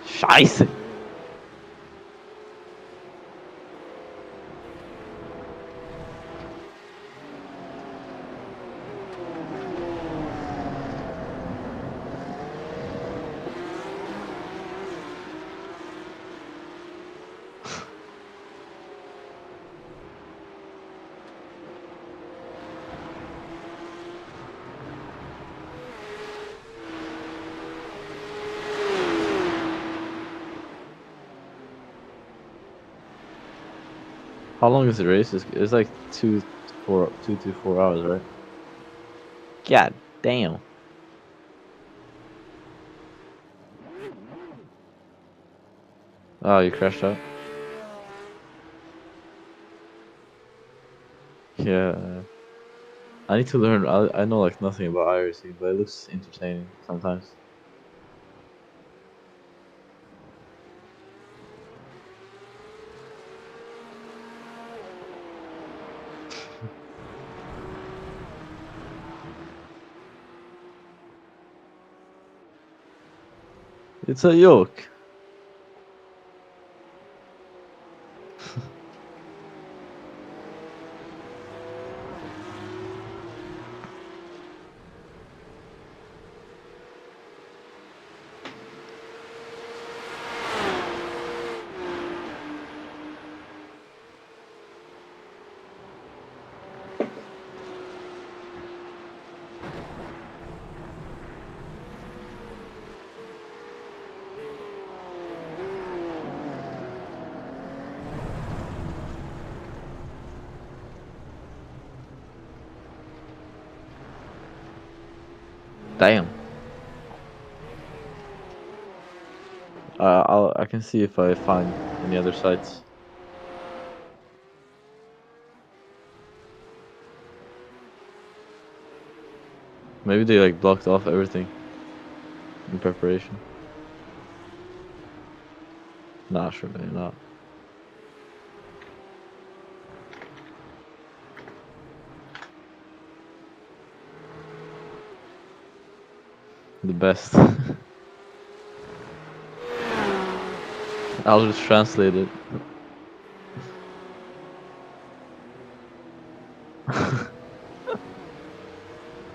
Scheiße! How long is the race? It's like 2 to 4 hours, right? God damn. Oh, you crashed out? Yeah. I need to learn. I know like nothing about iRacing, but it looks entertaining sometimes. It's a yoke. Damn. I can see if I find any other sites. Maybe they like blocked off everything in preparation. Nah, sure, maybe not. The best. I'll just translate it.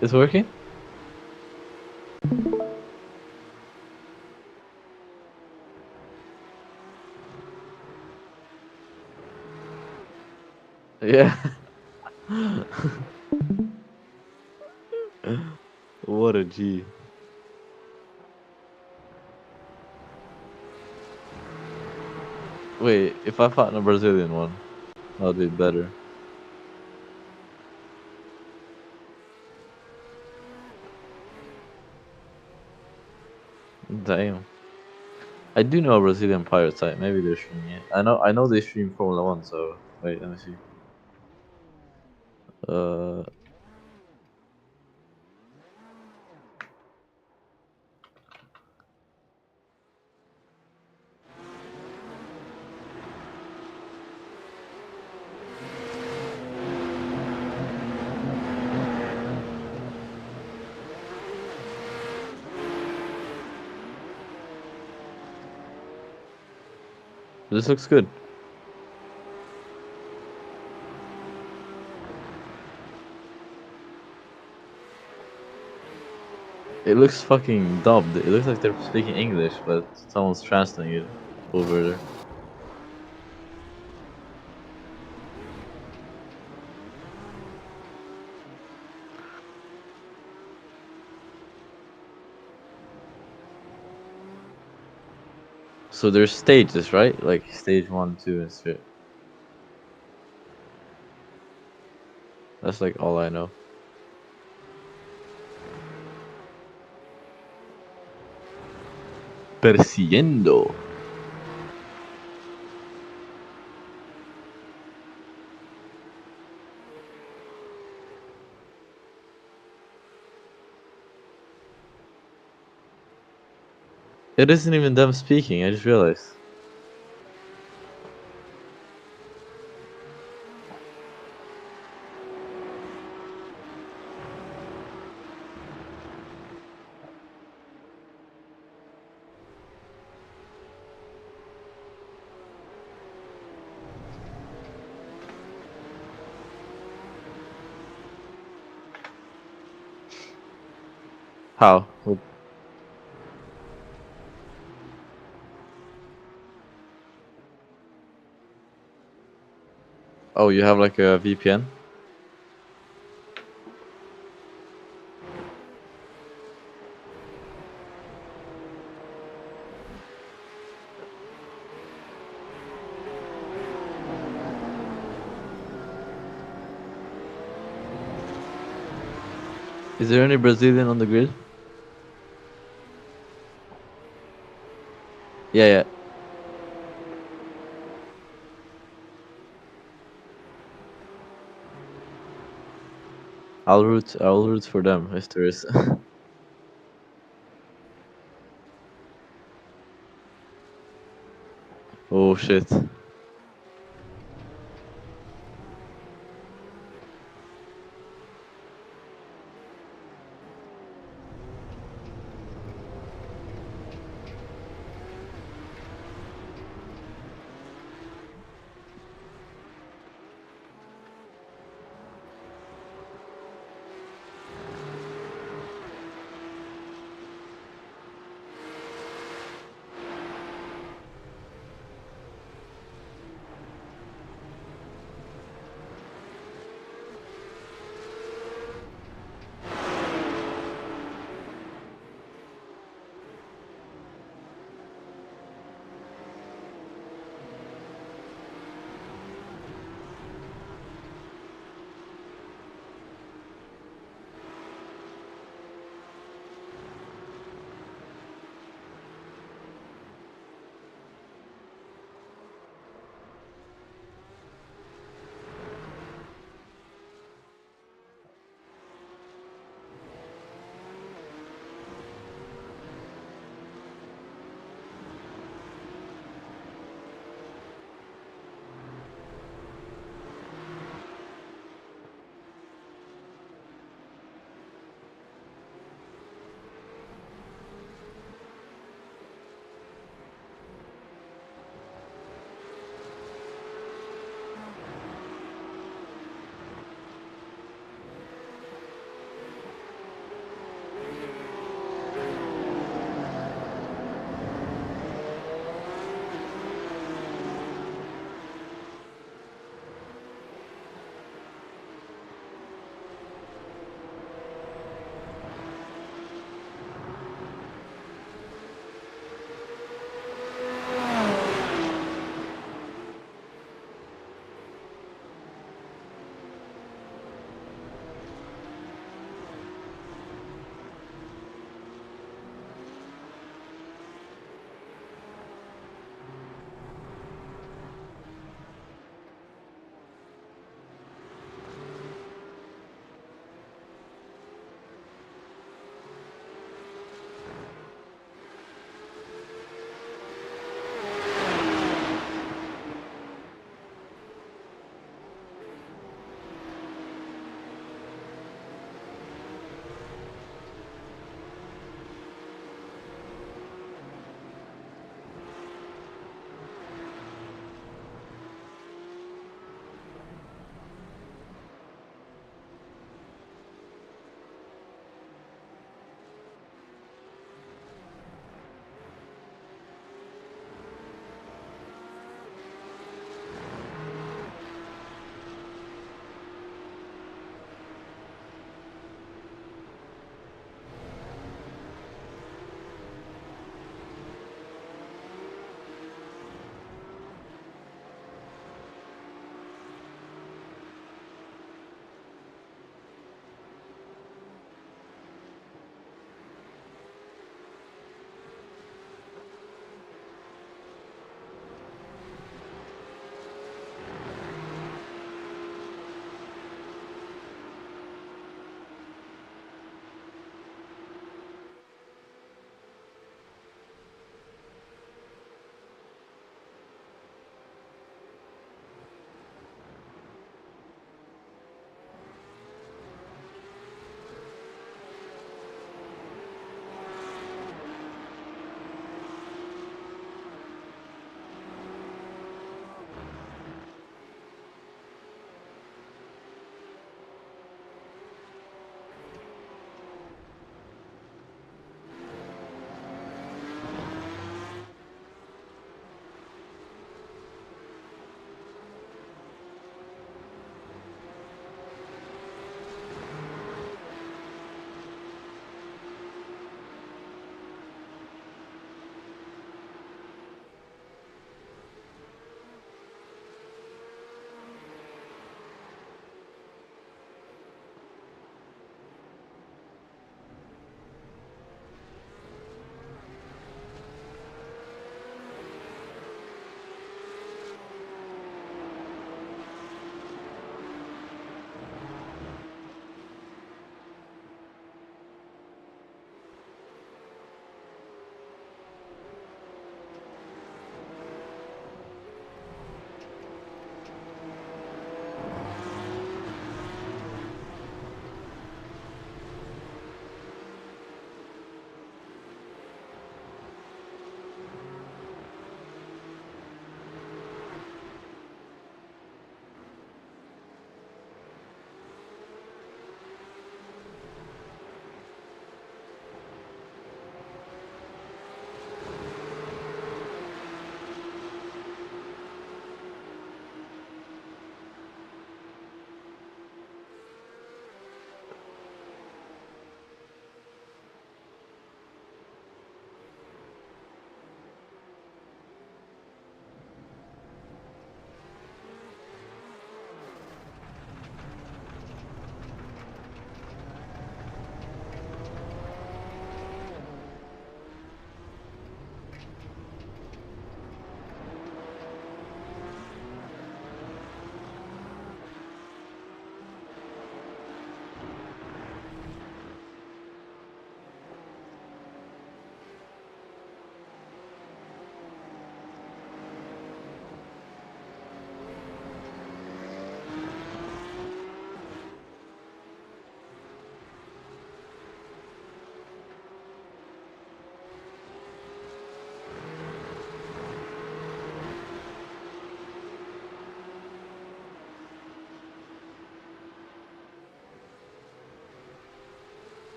It's working? Yeah. What a G. Wait, if I fought in a Brazilian one, that'd be better. Damn. I do know a Brazilian pirate site. Maybe they're streaming it. I know they stream Formula One. So wait, let me see. Uh, this looks good. It looks fucking dubbed. It looks like they're speaking English, but someone's translating it over there. So there's stages, right? Like stage 1, 2, and 3. That's like all I know. Persiguiendo. It isn't even them speaking, I just realized. How? Oh, you have like a VPN? Is there any Brazilian on the grid? Yeah, yeah. I'll root for them if there is. Oh shit.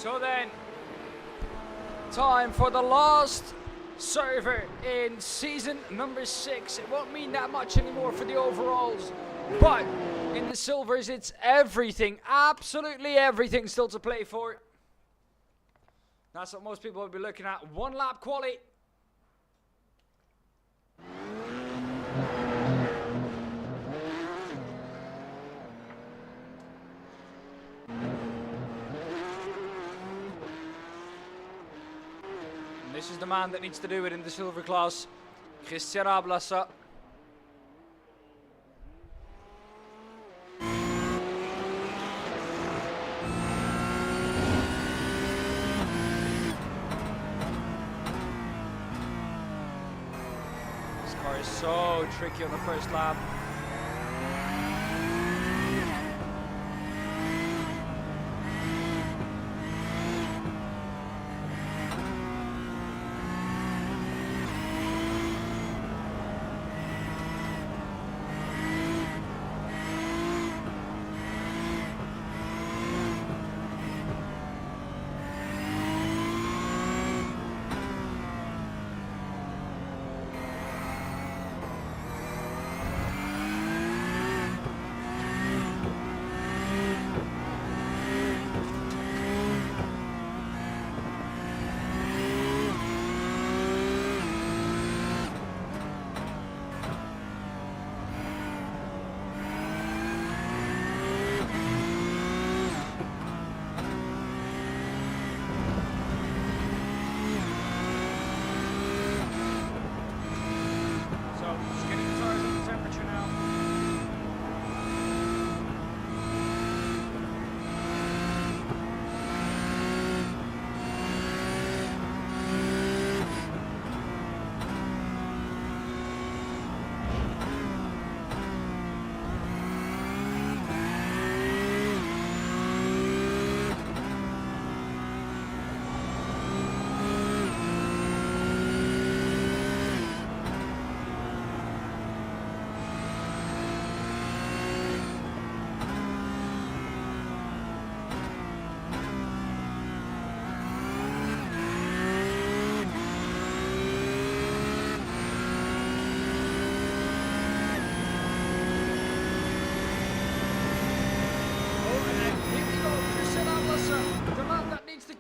So then, time for the last server in season number 6. It won't mean that much anymore for the overalls, but in the silvers it's everything, absolutely everything still to play for. That's what most people will be looking at. One lap quali. This is the man that needs to do it in the silver class, Christian Ablasa. This car is so tricky on the first lap.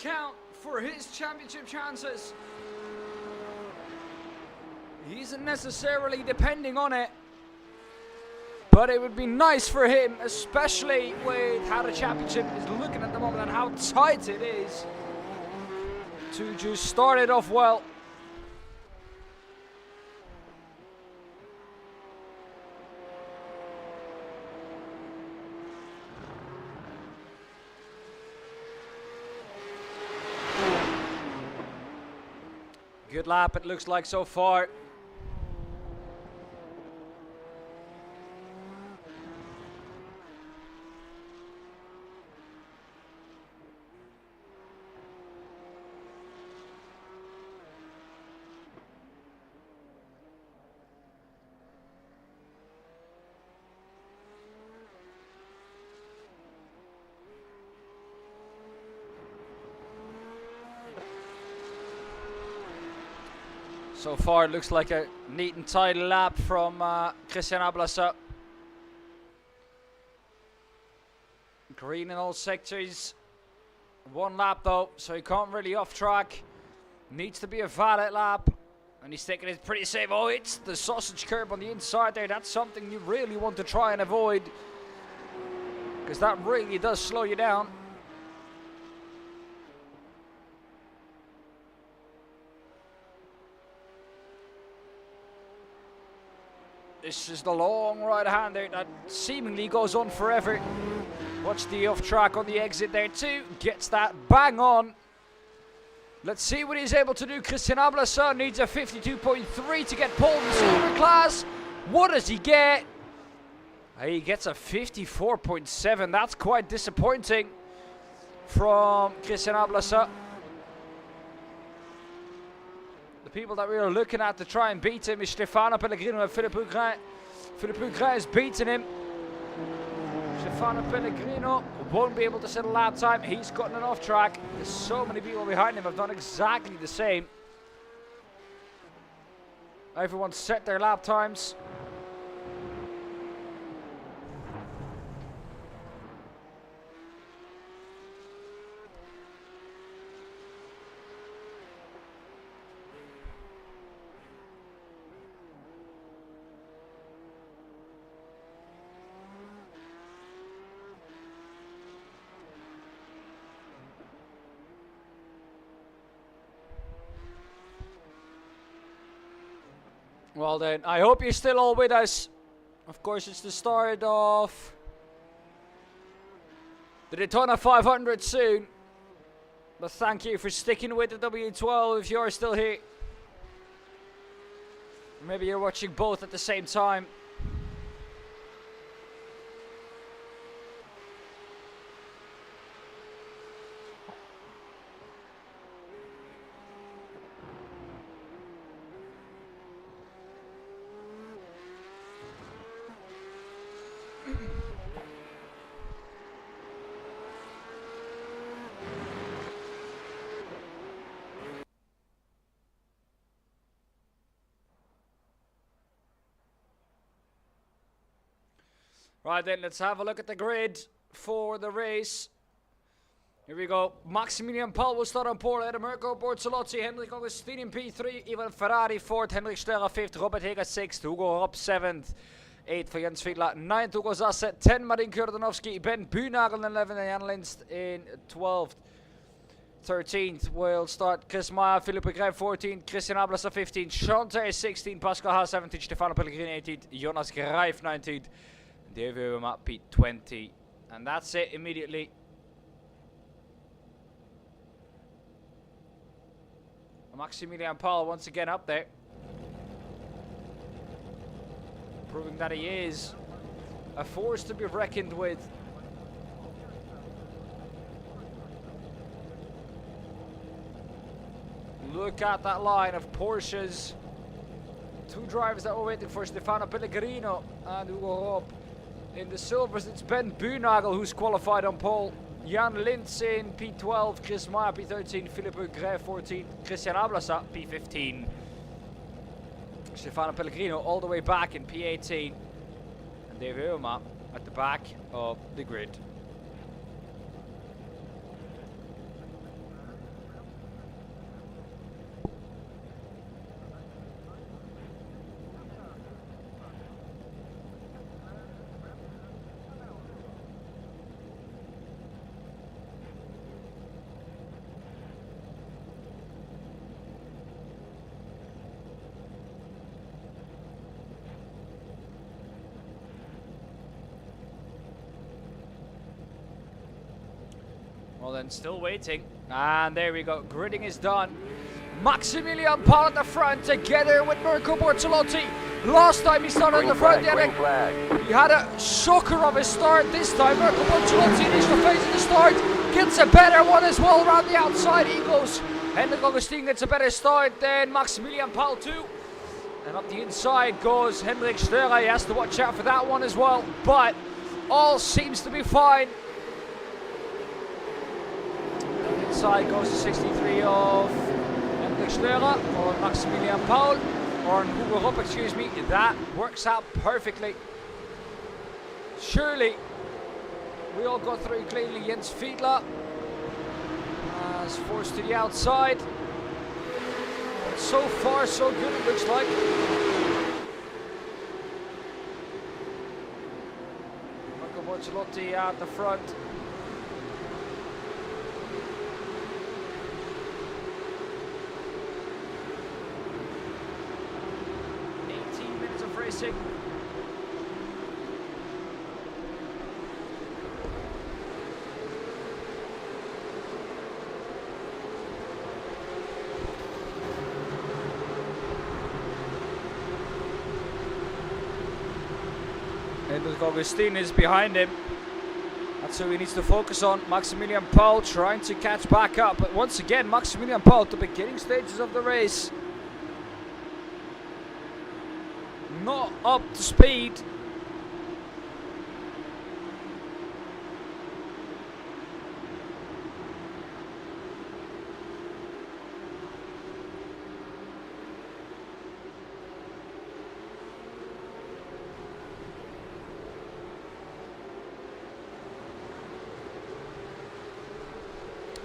Count for his championship chances. He isn't necessarily depending on it, but it would be nice for him, especially with how the championship is looking at the moment and how tight it is, to just start it off well. Good lap, it looks like so far. So far, it looks like a neat and tidy lap from Christian Ablasa. Green in all sectors. One lap though, so he can't really off track. Needs to be a valid lap. And he's taking it pretty safe. Oh, it's the sausage curb on the inside there. That's something you really want to try and avoid, because that really does slow you down. This is the long right-hander that seemingly goes on forever. Watch the off-track on the exit there too. Gets that bang on. Let's see what he's able to do. Christian Ablasa needs a 52.3 to get pulled in the silver class. What does he get? He gets a 54.7. That's quite disappointing from Christian Ablasa. People that we are looking at to try and beat him is Stefano Pellegrino and Philippe Hugrin. Philippe Hugrin is beating him. Stefano Pellegrino won't be able to set a lap time. He's gotten an off track. There's so many people behind him have done exactly the same. Everyone's set their lap times. Well then, I hope you're still all with us. Of course, it's the start of the Daytona 500 soon. But thank you for sticking with the W12 if you're still here. Maybe you're watching both at the same time. Right then, let's have a look at the grid for the race. Here we go. Maximilian Paul will start on pole ahead of Mirko Bortolotti, Hendrik Augustin in P3, Ivan Ferrari 4th, Hendrik Steger 5th, Robert Heger 6th, Hugo Rob 7th, 8th for Jens Fiedler, 9th Hugo Zasse, 10 Marin Kurdanovski, Ben Buhnagel in 11th, and Jan Linst in 12th. 13th will start Chris Meyer, Philippe Grijp 14th, Christian Ablasa 15th, Chanter 16th, Pascal Haas 17th, Stefano Pellegrini 18th, Jonas Grijf 19th, David P 20, and that's it immediately. Maximilian Paul once again up there, proving that he is a force to be reckoned with. Look at that line of Porsches. Two drivers that were waiting for Stefano Pellegrino and Hugo Rob. In the silvers, it's Ben Buhnagel who's qualified on pole. Jan Lintz in P12, Chris Meyer P13, Philippe Grijf 14, Christian Ablasa P15. Stefano Pellegrino all the way back in P18. And Dave Euma at the back of the grid. Well then, still waiting. And there we go, gridding is done. Maximilian Paul at the front together with Mirko Bortolotti. Last time he started in the front, he had a shocker of a start. This time Mirko Bortolotti, initial phase of the start, gets a better one as well around the outside. He goes. Hendrik Augustin gets a better start than Maximilian Paul too. And up the inside goes Hendrik Steger. He has to watch out for that one as well. But all seems to be fine. Inside goes to 63 of Hendrik Steger or Maximilian Paul or Hugo Rob, excuse me. That works out perfectly. Surely we all got through cleanly. Jens Fiedler is forced to the outside. But so far so good it looks like. Mirko Bortolotti at the front. Racing. Hendrik Augustin is behind him. That's who he needs to focus on. Maximilian Paul trying to catch back up, but once again Maximilian Paul at the beginning stages of the race not up to speed.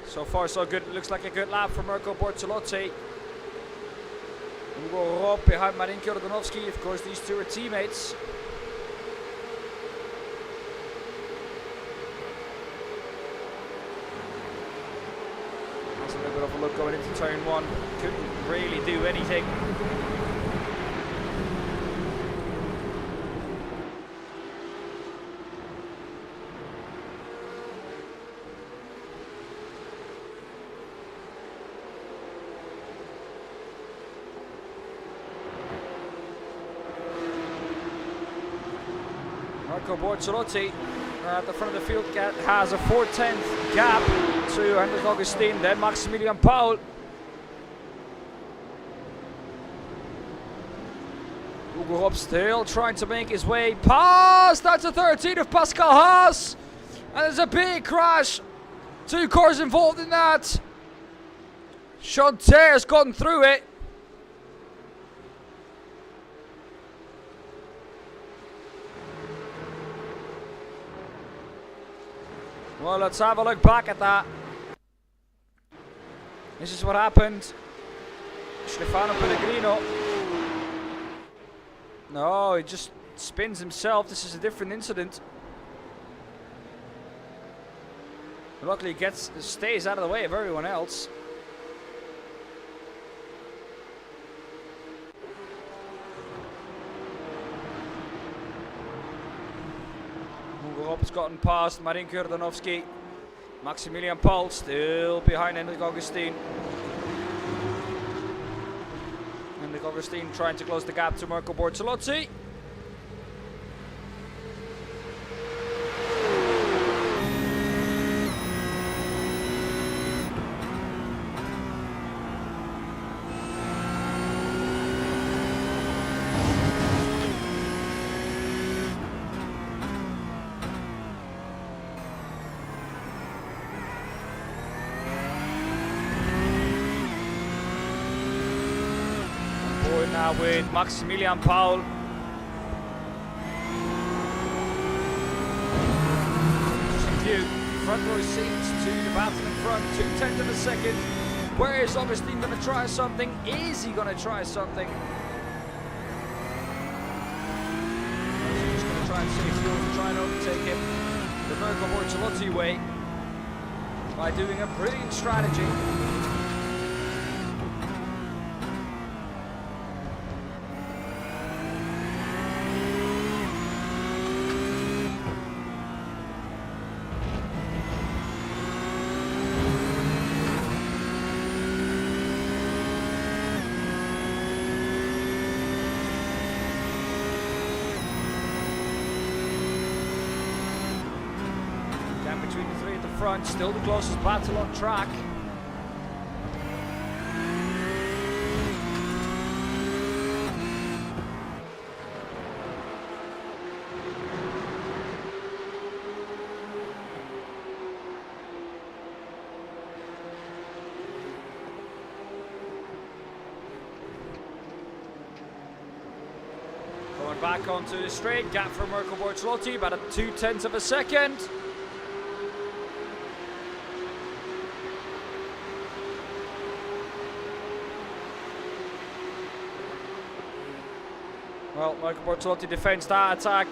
So far so good. It looks like a good lap for Mirko Bortolotti. Hugo Rob behind Marin Jordanovski. Of course, these two are teammates. That's a little bit of a look going into turn one. Couldn't really do anything. Marco Bortolotti at the front of the field has a 4/10 gap to Hendrik Augustin, then Maximilian Paul. Hugo Rob still trying to make his way past. That's a 13 of Pascal Haas. And there's a big crash. 2 cars involved in that. Chanter's gone through it. Well, let's have a look back at that. This is what happened. Stefano Pellegrino. No, he just spins himself. This is a different incident. Luckily, he stays out of the way of everyone else. Rob's gotten past Marin Jordanovski. Maximilian Paul still behind Hendrik Augustin. Hendrik Augustin trying to close the gap to Mirko Bortolotti. Now with Maximilian Paul. View, front row seats to the battle in front, 2/10 of a second. Where is Augustin going to try something? Is he going to try something? He's going to try and save fuel to try and overtake him the Mirko Bortolotti way by doing a brilliant strategy. Between the 3 at the front, still the closest battle on track. Going back onto the straight, gap for Mirko Bortolotti, about a 2/10 of a second. Well, Mirko Bortolotti defends that attack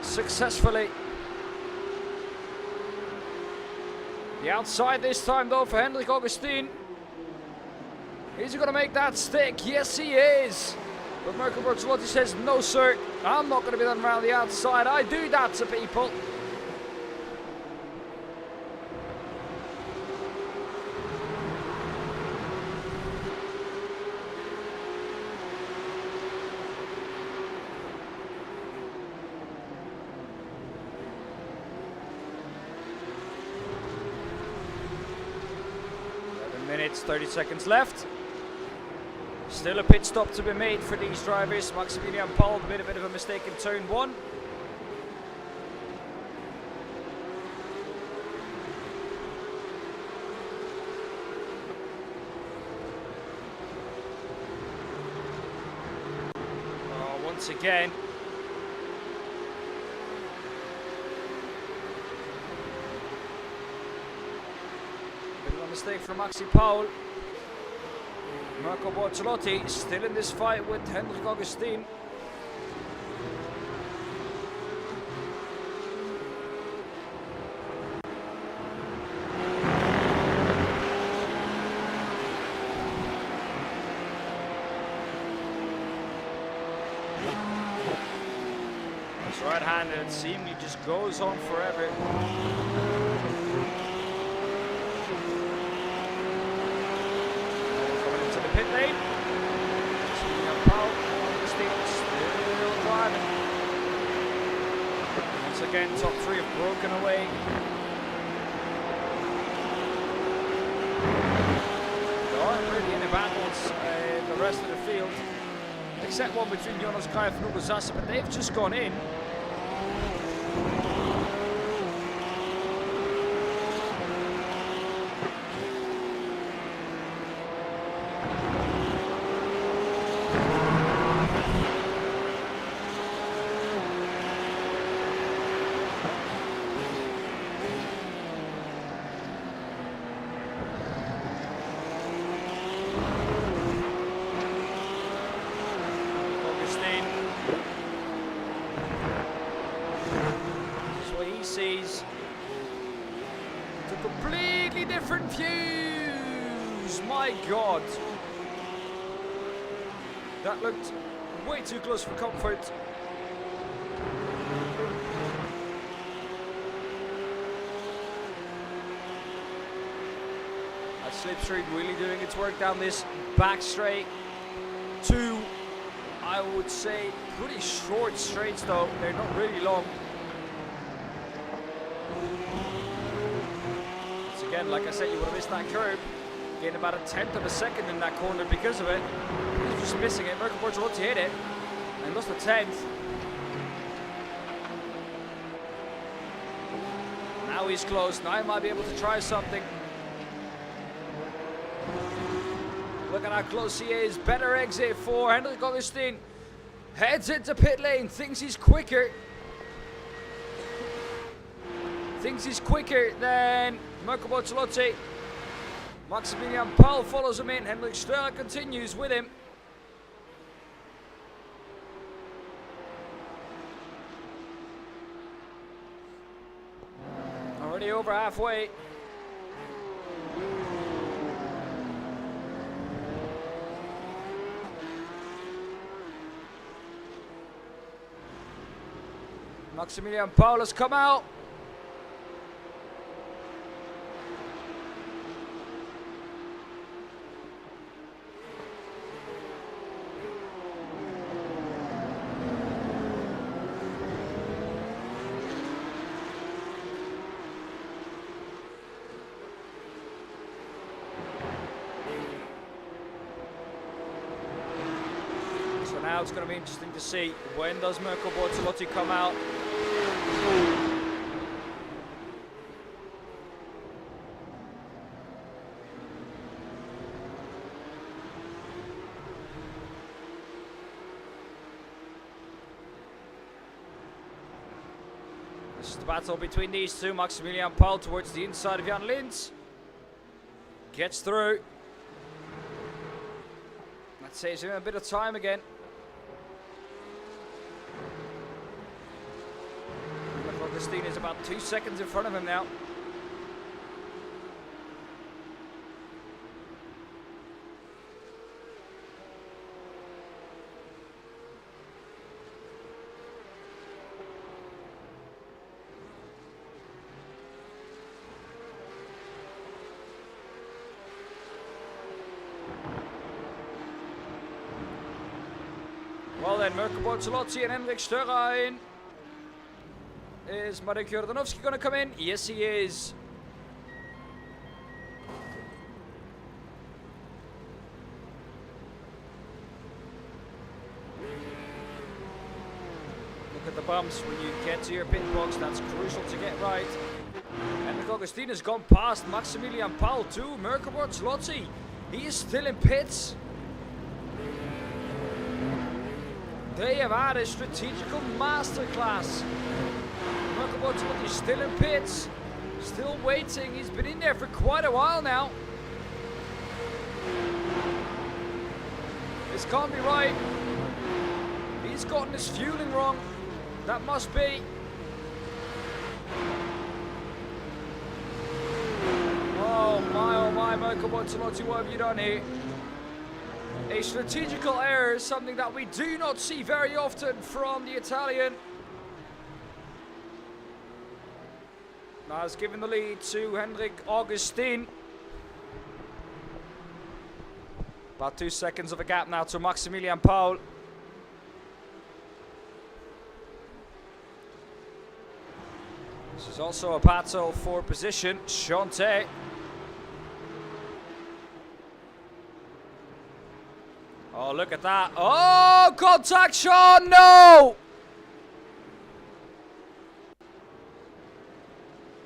successfully. The outside this time though for Hendrik Augustin. Is he going to make that stick? Yes, he is. But Mirko Bortolotti says, no sir, I'm not going to be done around the outside. I do that to people. Minutes, 30 seconds left. Still a pit stop to be made for these drivers. Maximilian Paul made a bit of a mistake in turn 1. Oh, once again. mistake from Maxi Paul. Marco Bortolotti still in this fight with Hendrik Augustin. It's right-handed and seemingly just goes on forever. Pit lane. Paul still driving. Once again, top three have broken away. There aren't really any battles in the rest of the field, except one between Jonas Greif and Hugo Sasse, but they've just gone in. Sees two completely different views. My God, that looked way too close for comfort. That slipstream really doing its work down this back straight. Two, I would say, pretty short straights though. They're not really long. Again, like I said, you would have missed that curb. Gained about 1/10 of a second in that corner because of it. He was just missing it. Marco Bortolotti hit it and lost a 10th. Now he's close. Now he might be able to try something. Look at how close he is. Better exit for Hendrik Augustin. Heads into pit lane. Thinks he's quicker. Thinks he's quicker than Marco Bortolotti. Maximilian Paul follows him in. Hendrik Störer continues with him. Already over halfway. Maximilian Paul has come out. Now it's going to be interesting to see when does Marco Bortolotti come out. This is the battle between these two. Maximilian Paul towards the inside of Jan Linz. Gets through. That saves him a bit of time again. Augustin is about 2 seconds in front of him now. Well then, Marco Bortolotti and Hendrik Störer in. Is Marek Jordanowski going to come in? Yes, he is. Look at the bumps when you get to your pit box. That's crucial to get right. Hendrik Augustin has gone past Maximilian Paul too. Marco Bortolotti, he is still in pits. They have had a strategical masterclass. Marco Bortolotti still in pits, still waiting. He's been in there for quite a while now. This can't be right. He's gotten his fueling wrong. That must be. Oh my, Michael Bortolotti, what have you done here? A strategical error is something that we do not see very often from the Italian. Now has given the lead to Henrik Augustin. About 2 seconds of a gap now to Maximilian Paul. This is also a battle for position. Shante. Oh, look at that. Oh, contact, Sean, no!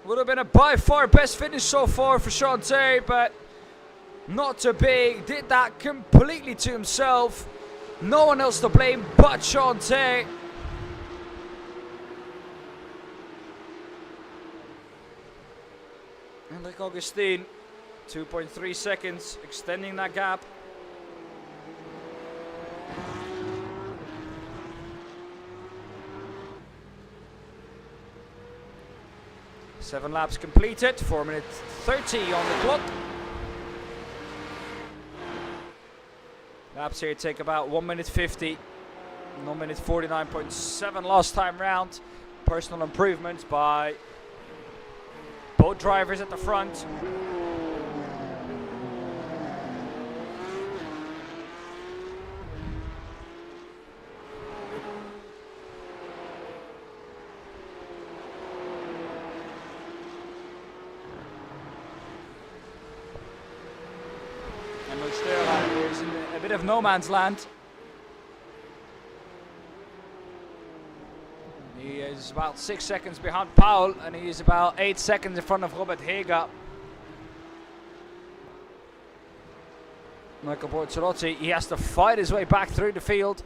Would have been a by far best finish so far for Shante, but not to be. Did that completely to himself. No one else to blame but Shante. Henrik Augustin, 2.3 seconds, extending that gap. Seven laps completed, 4 minutes 30 on the clock. Laps here take about 1 minute 50. 1 minute 49.7 last time round. Personal improvements by both drivers at the front. And looks there, he's in a bit of no man's land. He is about 6 seconds behind Paul, and he is about 8 seconds in front of Robert Hega. Michael Bortolotti, he has to fight his way back through the field,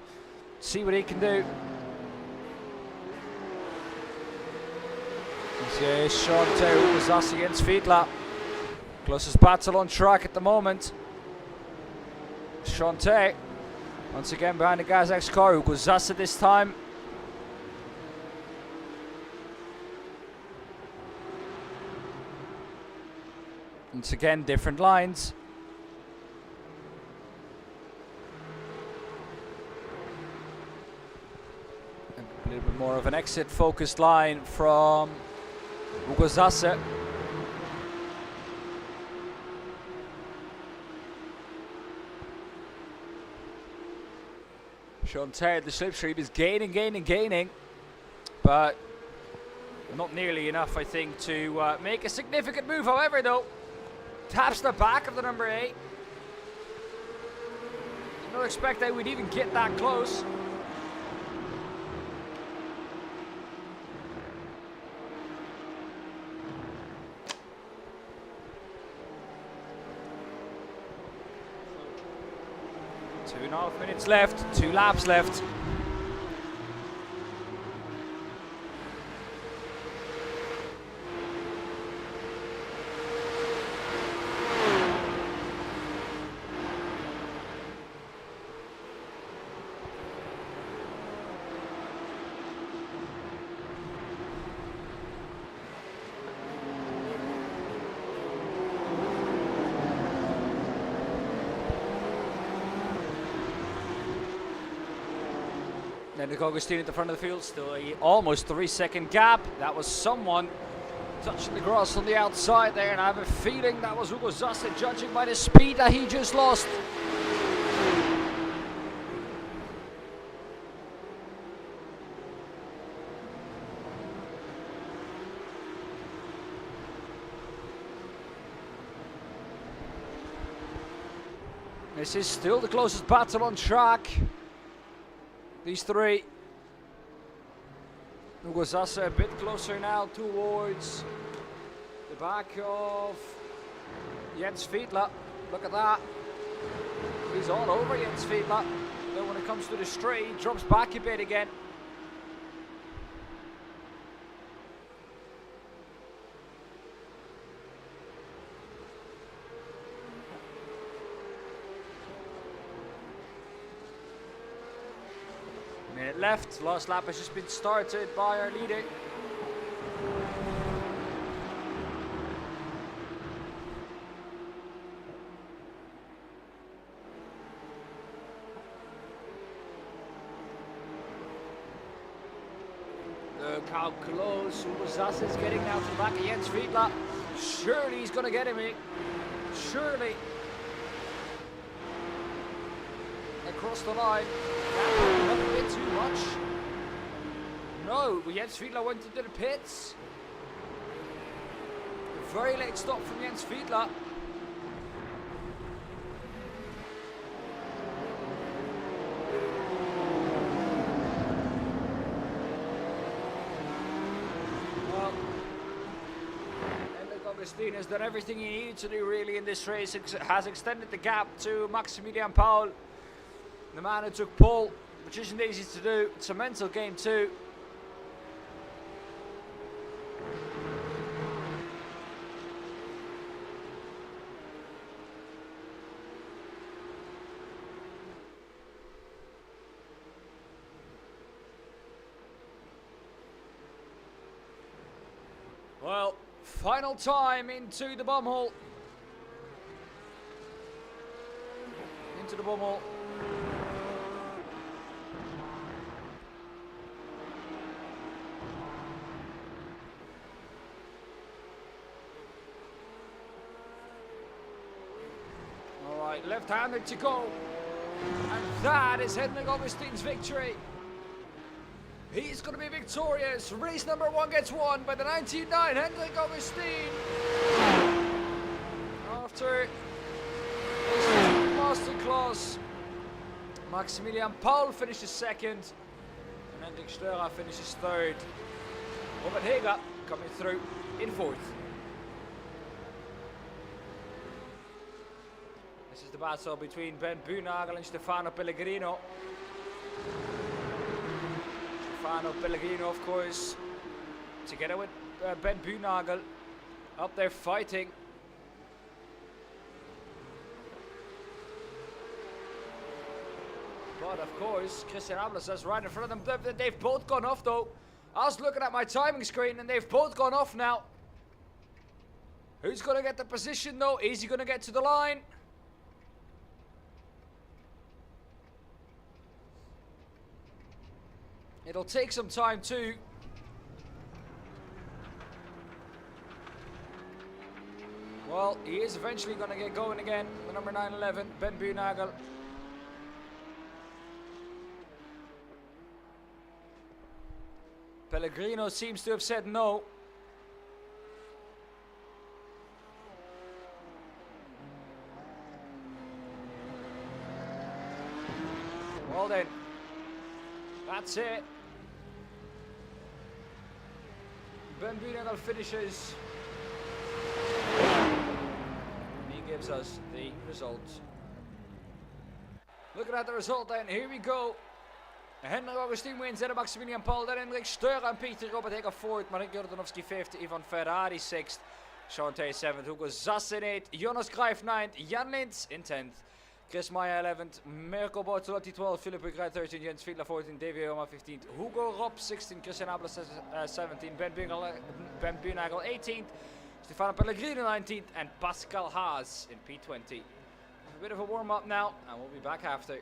see what he can do. This is Sean Terry was us against Fiedler. Closest battle on track at the moment. Shante, once again behind the Kazak's car, Hugo Zassa this time. Once again, different lines. A little bit more of an exit-focused line from Hugo Zassa. Shante, the slipstream is gaining, but not nearly enough, I think, to make a significant move. However, though, taps the back of the number 8. Did not expect they would even get that close. Two and a half minutes left, 2 laps left. Henrik Augustin at the front of the field, still a almost 3 second gap. That was someone touching the grass on the outside there, and I have a feeling that was Hugo Zassa, judging by the speed that he just lost. This is still the closest battle on track. These three. Hugo Zassa a bit closer now towards the back of Jens Fiedler. Look at that. He's all over Jens Fiedler. Then when it comes to the straight, he drops back a bit again. Minute left. Last lap has just been started by our leader. Look how close Zas is getting now to the back of Jens Fiedler. Surely he's going to get him here. Surely. Across the line. Not a bit too much. No, Jens Fiedler went into the pits. A very late stop from Jens Fiedler. Augustin has done everything he needed to do really in this race, has extended the gap to Maximilian Paul, the man who took pole, which isn't easy to do. It's a mental game too. Well, final time into the bomb hole. Into the bomb hole. Alright, left-handed to go. And that is Henrik Augustin's victory. He's going to be victorious. Race number 1 gets won by the 99 Henrik Augustin. After his masterclass, Maximilian Paul finishes second. And Hendrik Störer finishes third. Robert Heger coming through in fourth. This is the battle between Ben Buhnagel and Stefano Pellegrino. Stefano Pellegrino, of course, together with Ben Buhnagel, up there fighting. But of course, Christian Ablas is right in front of them. They've both gone off though. I was looking at my timing screen and they've both gone off now. Who's going to get the position though? Is he going to get to the line? It'll take some time too. Well, he is eventually going to get going again. The number 911, Ben Buhnagel. Pellegrino seems to have said no. Well then, that's it. Ben Buhnagel finishes. And he gives us the result. Looking at the result then, here we go. Henrik Augustin wins, then Maximilian Paul, then Hendrik Störer and Peter Robert Heger fourth, Marek Jordanovski fifth, Ivan Ferrari sixth, Sean Tay seventh, Hugo Zass in eighth, Jonas Greif ninth, Jan Lintz in 10th, Chris Meyer 11th, Mirko Bortolotti 12th, Philip Wigreid 13th, Jens Fiedler 14th, Davy Oma 15th, Hugo Rob 16th, Christian Ablas 17th, Ben Buhnagel 18th, Stefano Pellegrino 19th, and Pascal Haas in P20. A bit of a warm up now, and we'll be back after.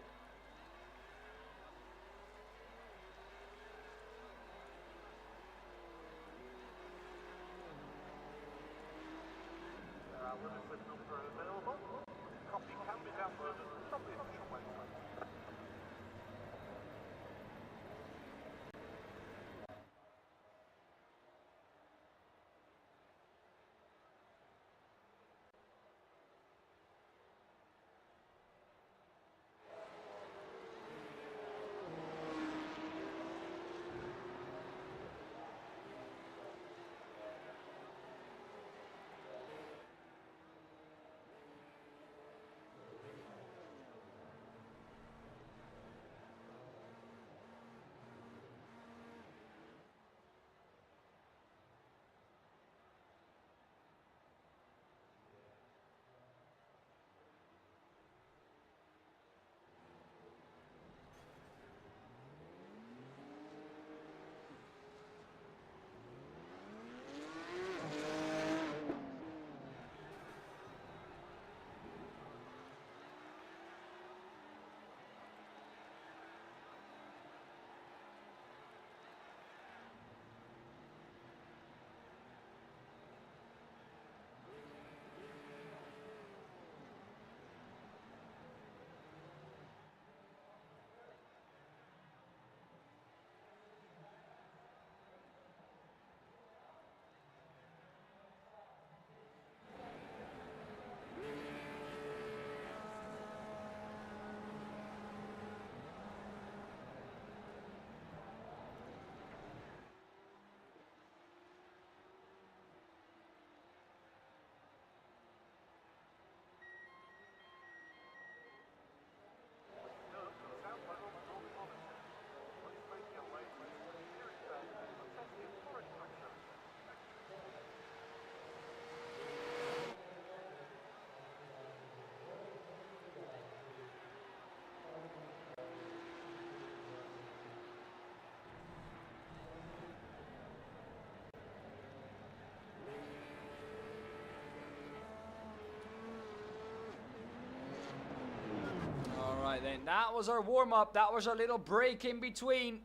then that was our warm-up. That was our little break in between.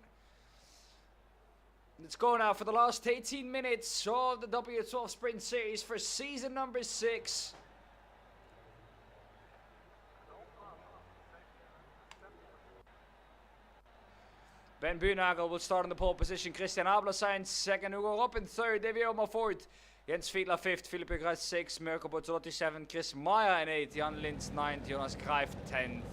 Let's go now for the last 18 minutes of the W12 Sprint Series for season number 6. Ben Buhnagel will start in the pole position. Christian Abelstein in second. Hugo Ropp in third. David Oma fourth. Jens Fiedler fifth. Philippe Gras sixth. Mirko Bortolotti seventh. Chris Meyer in eighth. Jan Linz ninth. Jonas Grijf 10th.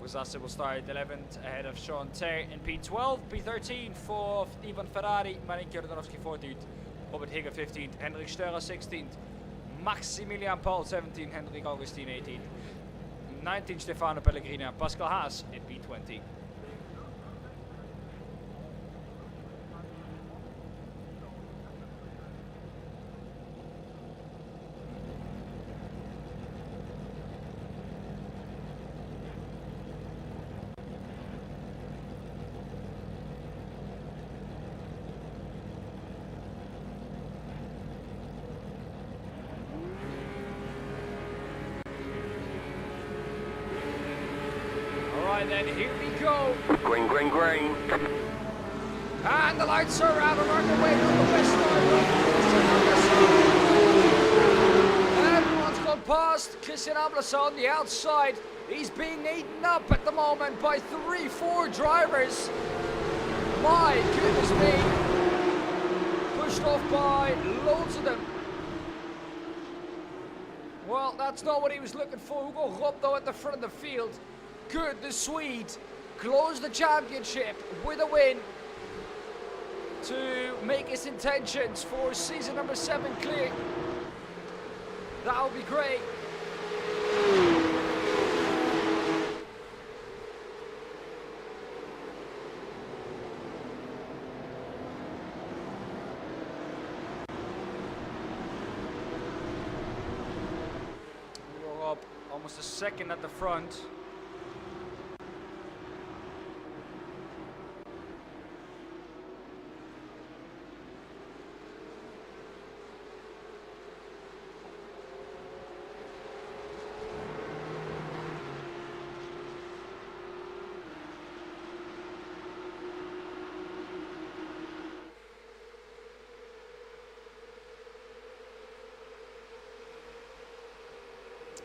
Gusasse will start 11th ahead of Sean Terry in P12. P13 for Ivan Ferrari. Marin Jordanovski 14th. Robert Higge 15th. Hendrik Steurer 16th. Maximilian Paul 17th. Hendrik Augustin 18th. 19th Stefano Pellegrini and Pascal Haas in P20. Then here we go. Green, green, green. And the lights are out and on the way to the west side. Everyone's gone past Christian Abelson on the outside. He's being eaten up at the moment by 3-4 drivers. My goodness me. Pushed off by loads of them. Well, that's not what he was looking for. Hugo Ropp though at the front of the field. Good, the Swede closed the championship with a win to make his intentions for season number 7 clear. That would be great. Hugo Ropp almost a second at the front.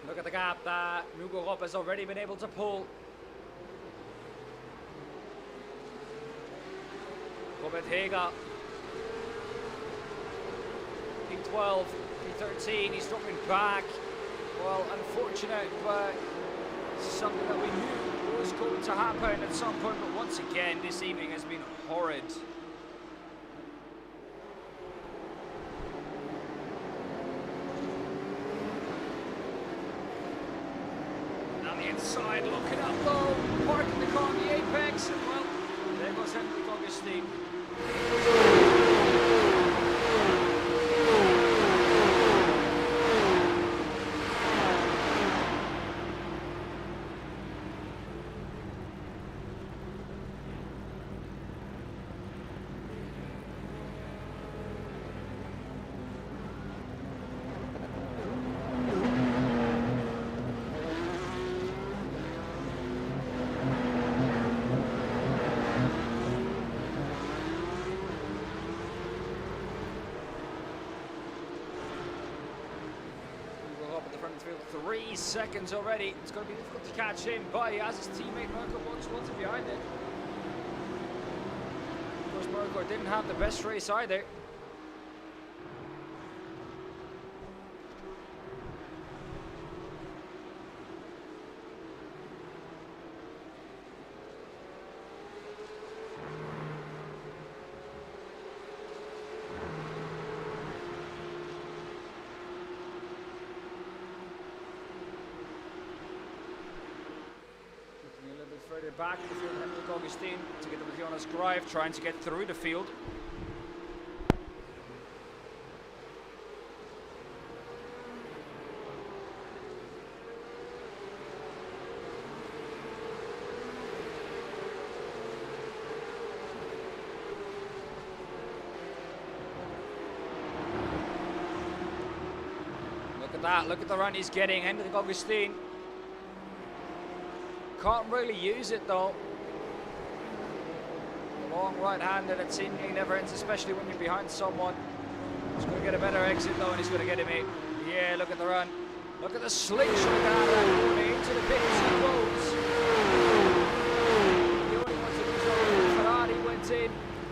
Look at the gap that Hugo Ropp has already been able to pull. Robert Hega. P12, P13, he's dropping back. Well, unfortunate, but something that we knew was going to happen at some point. But once again, this evening has been horrid. Inside, looking up though, parking the car on the apex, and well, there goes Hendrik Augustin. Up at the front of the field, 3 seconds already. It's going to be difficult to catch him, but he has his teammate Mirko Bortolotti behind it. Of course, Mirko didn't have the best race either. Further back in the field, Hendrik Augustin together with Jonas Grijf trying to get through the field. Look at that, look at the run he's getting, Hendrik Augustin. Can't really use it though. The long right-hander that seemingly never ends, especially when you're behind someone. He's going to get a better exit though, and he's going to get him in. Yeah, look at the run. Look at the slingshot out of that corner into the pits. He goes. The only one to lose over. Ferrari went in.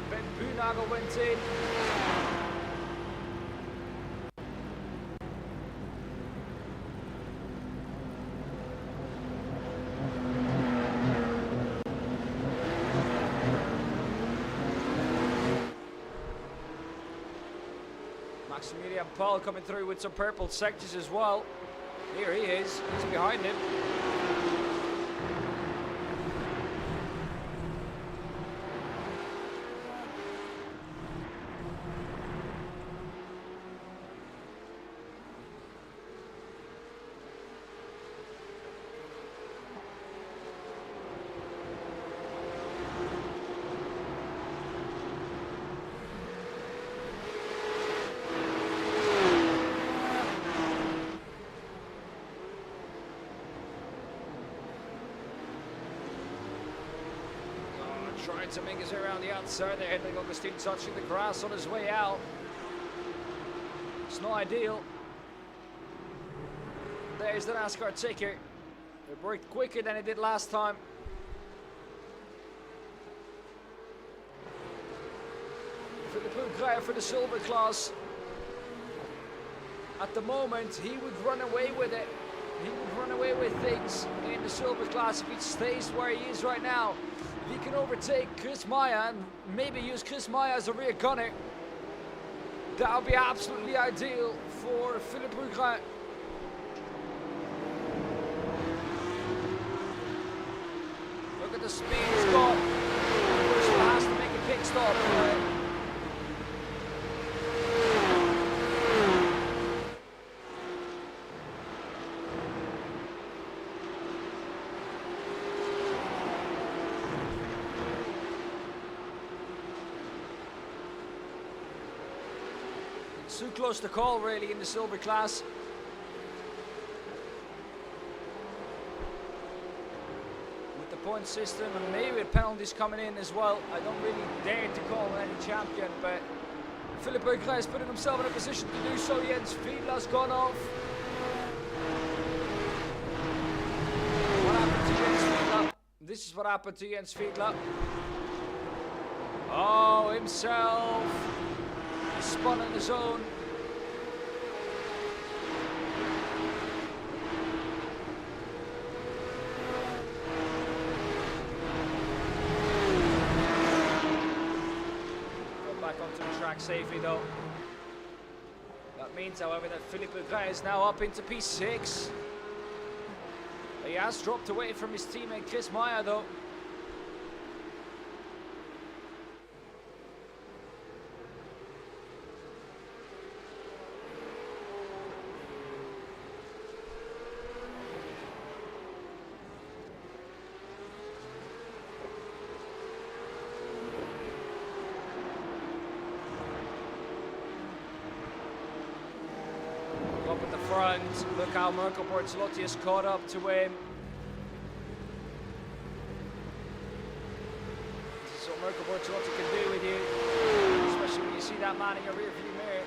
Ben Boonagel went in. Maximilian Paul coming through with some purple sectors as well. Here he is. He's behind him. Trying to make his way around the outside there. Henrik Augustin touching the grass on his way out. It's not ideal. There's the NASCAR ticker. It worked quicker than it did last time. Philippe Hoogrijder for the silver class. At the moment, he would run away with it. He would run away with things in the silver class if he stays where he is right now. If he can overtake Chris Maya and maybe use Chris Maya as a rear gunner, that would be absolutely ideal for Philippe Hoogrijder. Look at the speed he's got. He has to make a pit stop. Too close to call really in the silver class. With the point system and maybe with penalties coming in as well, I don't really dare to call any champion, but Philippe Hoogrijder is putting himself in a position to do so. Jens Fiedler's gone off. What happened to Jens Fiedler? This is what happened to Jens Fiedler. Oh, himself. He spun in the zone. Got back onto the track safely though. That means, however, that Philippe Hoogrijder is now up into P6. He has dropped away from his teammate Chris Maya though. Up at the front, look how Mirko Bortolotti has caught up to him. This is what Mirko Bortolotti can do with you, especially when you see that man in your rear view mirror.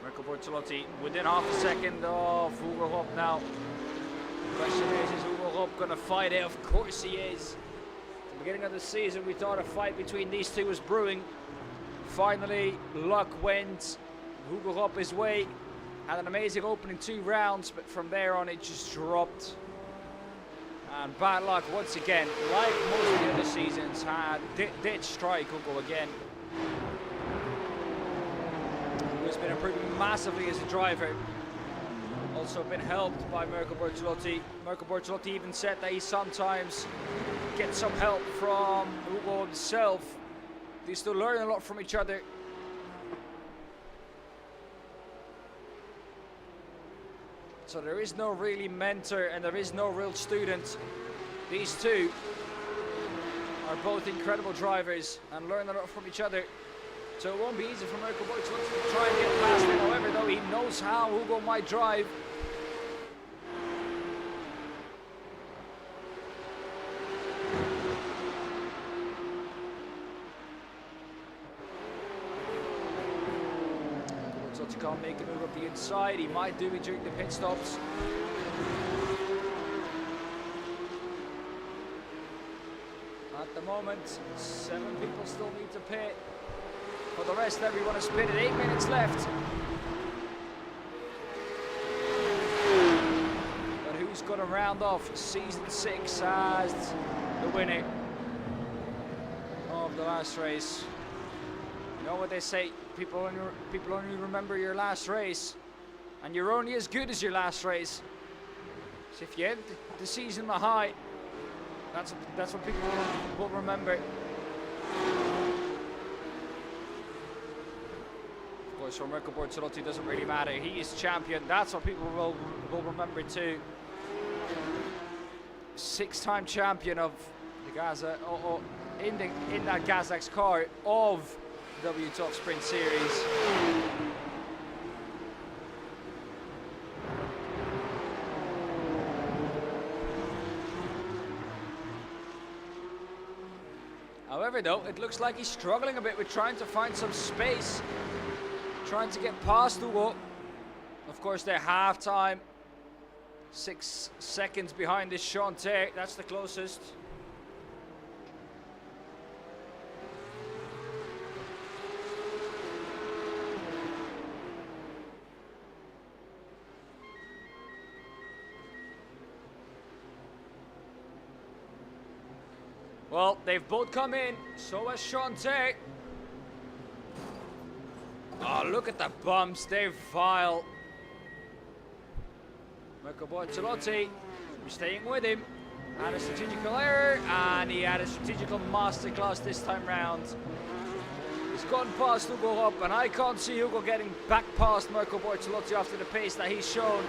Mirko Bortolotti within half a second of Hugo Hop now. The question is Hugo Hop going to fight it? Of course he is. At the beginning of the season we thought a fight between these two was brewing. Finally luck went Hugo Hop his way Had an amazing opening 2 rounds, but from there on it just dropped. And bad luck once again, like most of the other seasons, did strike Hugo again. Who's been improving massively as a driver. Also been helped by Mirko Bortolotti. Mirko Bortolotti even said that he sometimes gets some help from Hugo himself. They still learn a lot from each other. So there is no really mentor and there is no real student. These two are both incredible drivers and learn a lot from each other. So it won't be easy for Mirko Bortolotti to try and get past him. However, though, he knows how Hugo might drive. Bortolotti can't make a move up the inside. He might do it during the pit stops. At the moment, 7 people still need to pit. For the rest, everyone has pitted. 8 minutes left. But who's going to round off Season 6 as the winner of the last race? You know what they say, people only remember your last race, and you're only as good as your last race. So if you end the season on a high, that's what people will remember. Of course, for Mirko Bortolotti, it doesn't really matter. He is champion. That's what people will remember too. 6-time champion of the Gaza, in that Kazakh car of W12 Sprint Series. However, though, it looks like he's struggling a bit with trying to find some space, trying to get past Hugo. Of course, they're half-time. 6 seconds behind this Chanter. That's the closest. Well, they've both come in, so has Chanter. Oh, look at the bumps, they're vile. Mirko Bortolotti, we're staying with him. Had a strategical error, and he had a strategical masterclass this time round. He's gone past Hugo up, and I can't see Hugo getting back past Mirko Bortolotti after the pace that he's shown.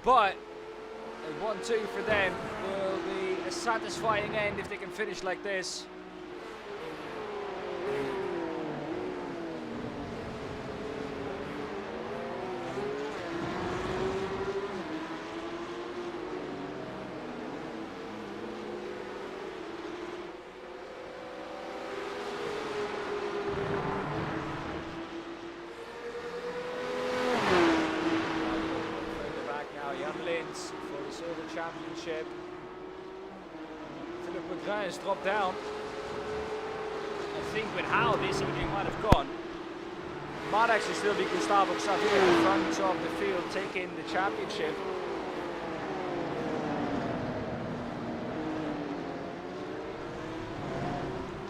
But a 1-2 for them will be a satisfying end if they can finish like this. For the Silver Championship. Philippe Bourdin has dropped down. I think with how this evening might have gone, might actually still be Gustavo Xavier in the front of the field taking the championship.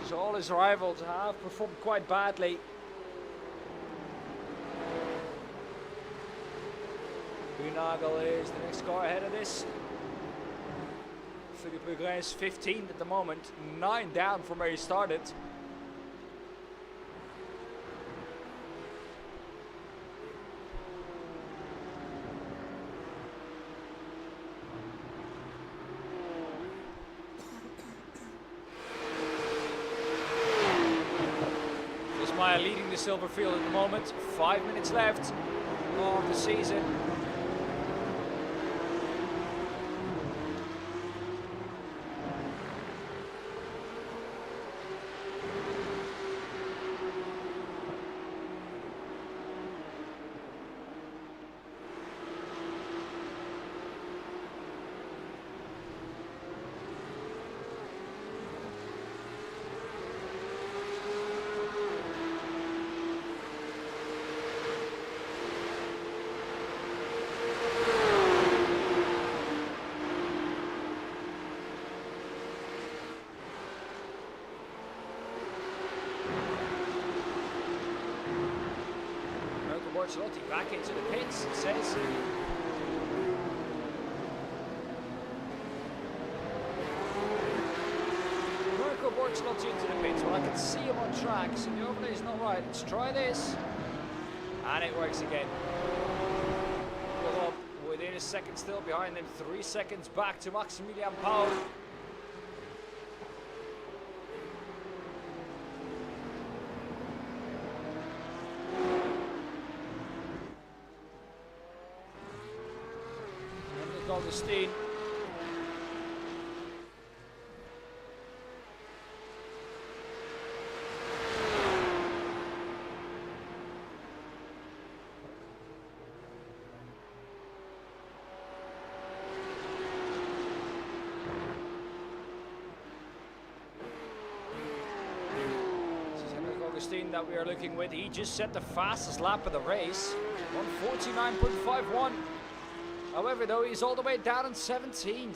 So all his rivals have performed quite badly. Nagel is the next car ahead of this. Philippe Bourdin is 15th at the moment, 9 down from where he started. Ismail leading the silver field at the moment, 5 minutes left of the season. Bortolotti back into the pits, it says. Mirko Bortolotti into the pits. Well, I can see him on track, so the overlay is not right. Let's try this. And it works again. Well, up within a second still behind them. 3 seconds back to Maximilian Paul. Augustine. This is Henrik Augustine that we are looking with. He just set the fastest lap of the race. 149.51. However, though, he's all the way down in 17th.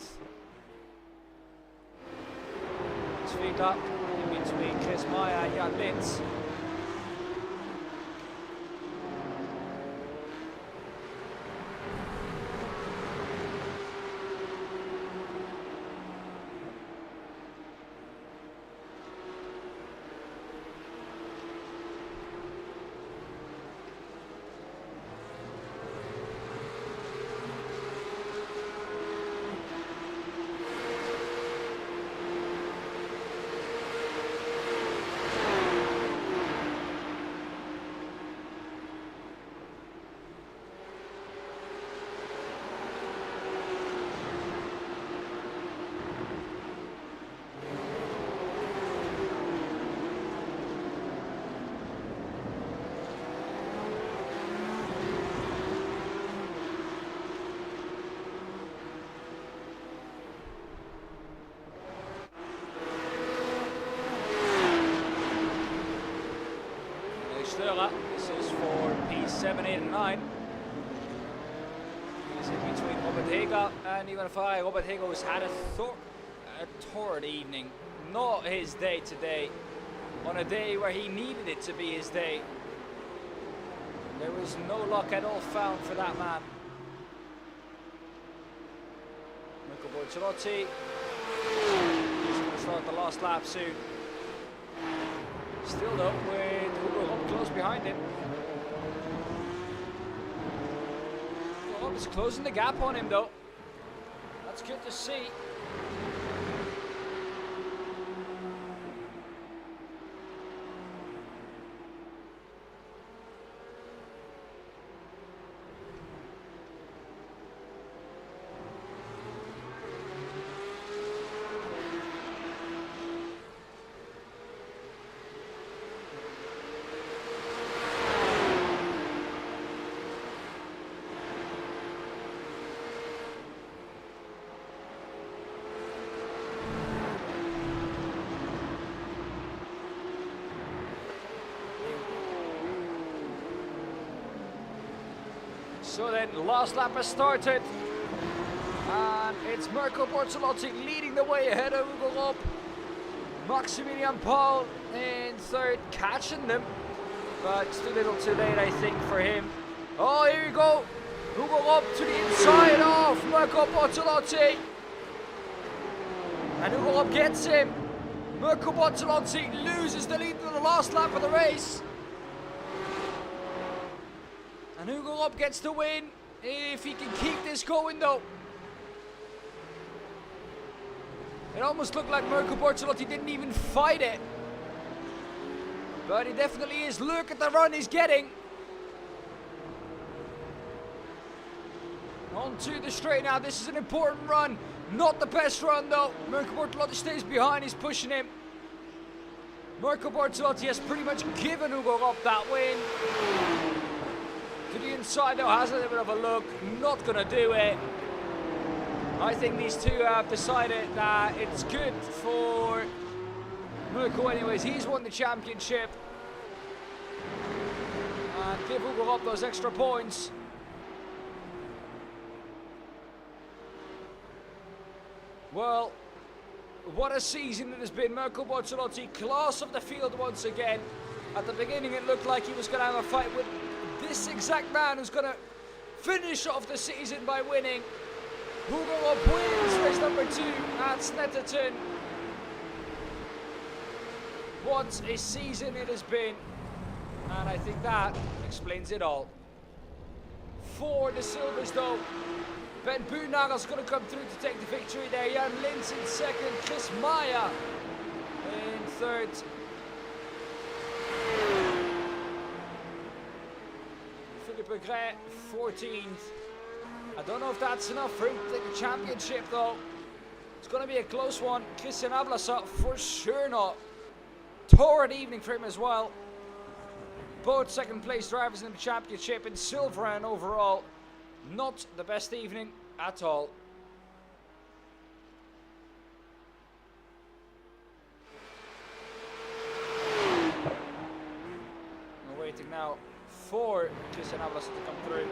Speed up in between Chris Meyer and Jan Lintz. This is for P7, 8 and 9. He's in between Robert Hager and even if Robert Hager has had a torrid evening. Not his day today. On a day where he needed it to be his day. There was no luck at all found for that man. Mirko Bortolotti. He's going to start the last lap soon. Still though, with Hugo Hopp close behind him. Hugo Hopp is closing the gap on him though. That's good to see. So then, last lap has started, and it's Mirko Bortolotti leading the way ahead of Hugo Hopp. Maximilian Paul in third, catching them, but it's too little too late, I think, for him. Oh, here we go, Hugo Hopp to the inside of Mirko Bortolotti, and Hugo Hopp gets him. Mirko Bortolotti loses the lead in the last lap of the race. And Hugo Hopp gets the win, if he can keep this going though. It almost looked like Mirko Bortolotti didn't even fight it. But he definitely is. Look at the run he's getting. On to the straight now. This is an important run. Not the best run though. Mirko Bortolotti stays behind, he's pushing him. Mirko Bortolotti has pretty much given Hugo Hopp that win. To the inside though, has a little bit of a look, not gonna do it. I think these two have decided that it's good for Mirko anyways. He's won the championship. And give Hugo Hopp those extra points. Well, what a season it has been. Mirko Bortolotti, class of the field once again. At the beginning it looked like he was gonna have a fight with this this exact man who's going to finish off the season by winning. Hugo wins race number 2 at Snetterton. What a season it has been. And I think that explains it all. For the silvers though, Ben Buurnagel's going to come through to take the victory there. Jan Lins in second, Chris Maya in third. Philippe Gray 14th. I don't know if that's enough for him to take the championship though. It's going to be a close one. Christian Ablasa for sure not. Torrid evening for him as well. Both second place drivers in the championship in silver and overall. Not the best evening at all. We're waiting now for Christian Ablasa to come through.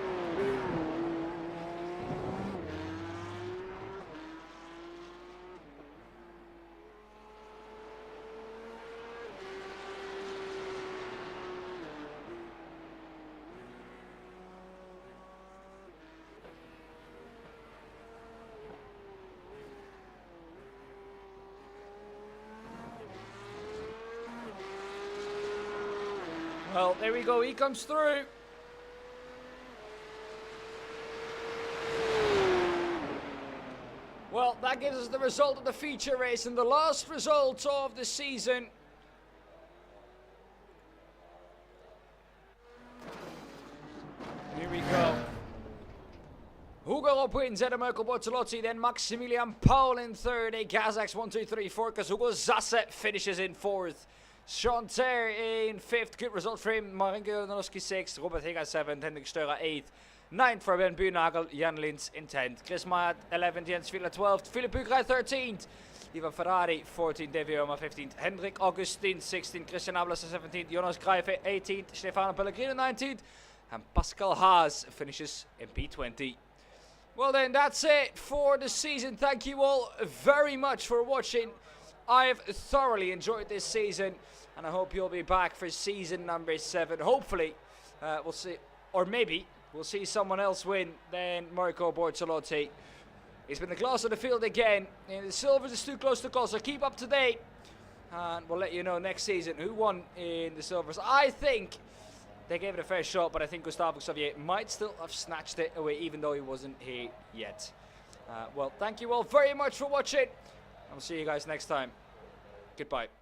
Well, there we go, he comes through. Well, that gives us the result of the feature race and the last result of the season. Here we go. Hugo wins, then Marco Bortolotti, then Maximilian Paul in third, a Gazax 1, 2, 3, 4, because Hugo Zasse finishes in fourth. Sean Ter in 5th, good result for him. Marinko Janowski 6th, Robert Higa 7th, Hendrik Steurer 8th. 9th for Ben Buurnagel, Jan Lins in 10th. Chris Maat 11th, Jens Villa 12th, Philippe Bugrij 13th. Ivan Ferrari 14th, Davy Oma 15th, Hendrik Augustin 16th, Christian Ablasa 17th, Jonas Greife 18th, Stefano Pellegrino 19th, and Pascal Haas finishes in P20. Well then, that's it for the season. Thank you all very much for watching. I have thoroughly enjoyed this season, and I hope you'll be back for season number 7. Hopefully, we'll see, or maybe we'll see someone else win than Marco Bortolotti. He's been the class of the field again, and the silvers is too close to call, so keep up to date, and we'll let you know next season who won in the silvers. I think they gave it a fair shot, but I think Gustavo Xavier might still have snatched it away, even though he wasn't here yet. Well, thank you all very much for watching. I'll see you guys next time. Goodbye.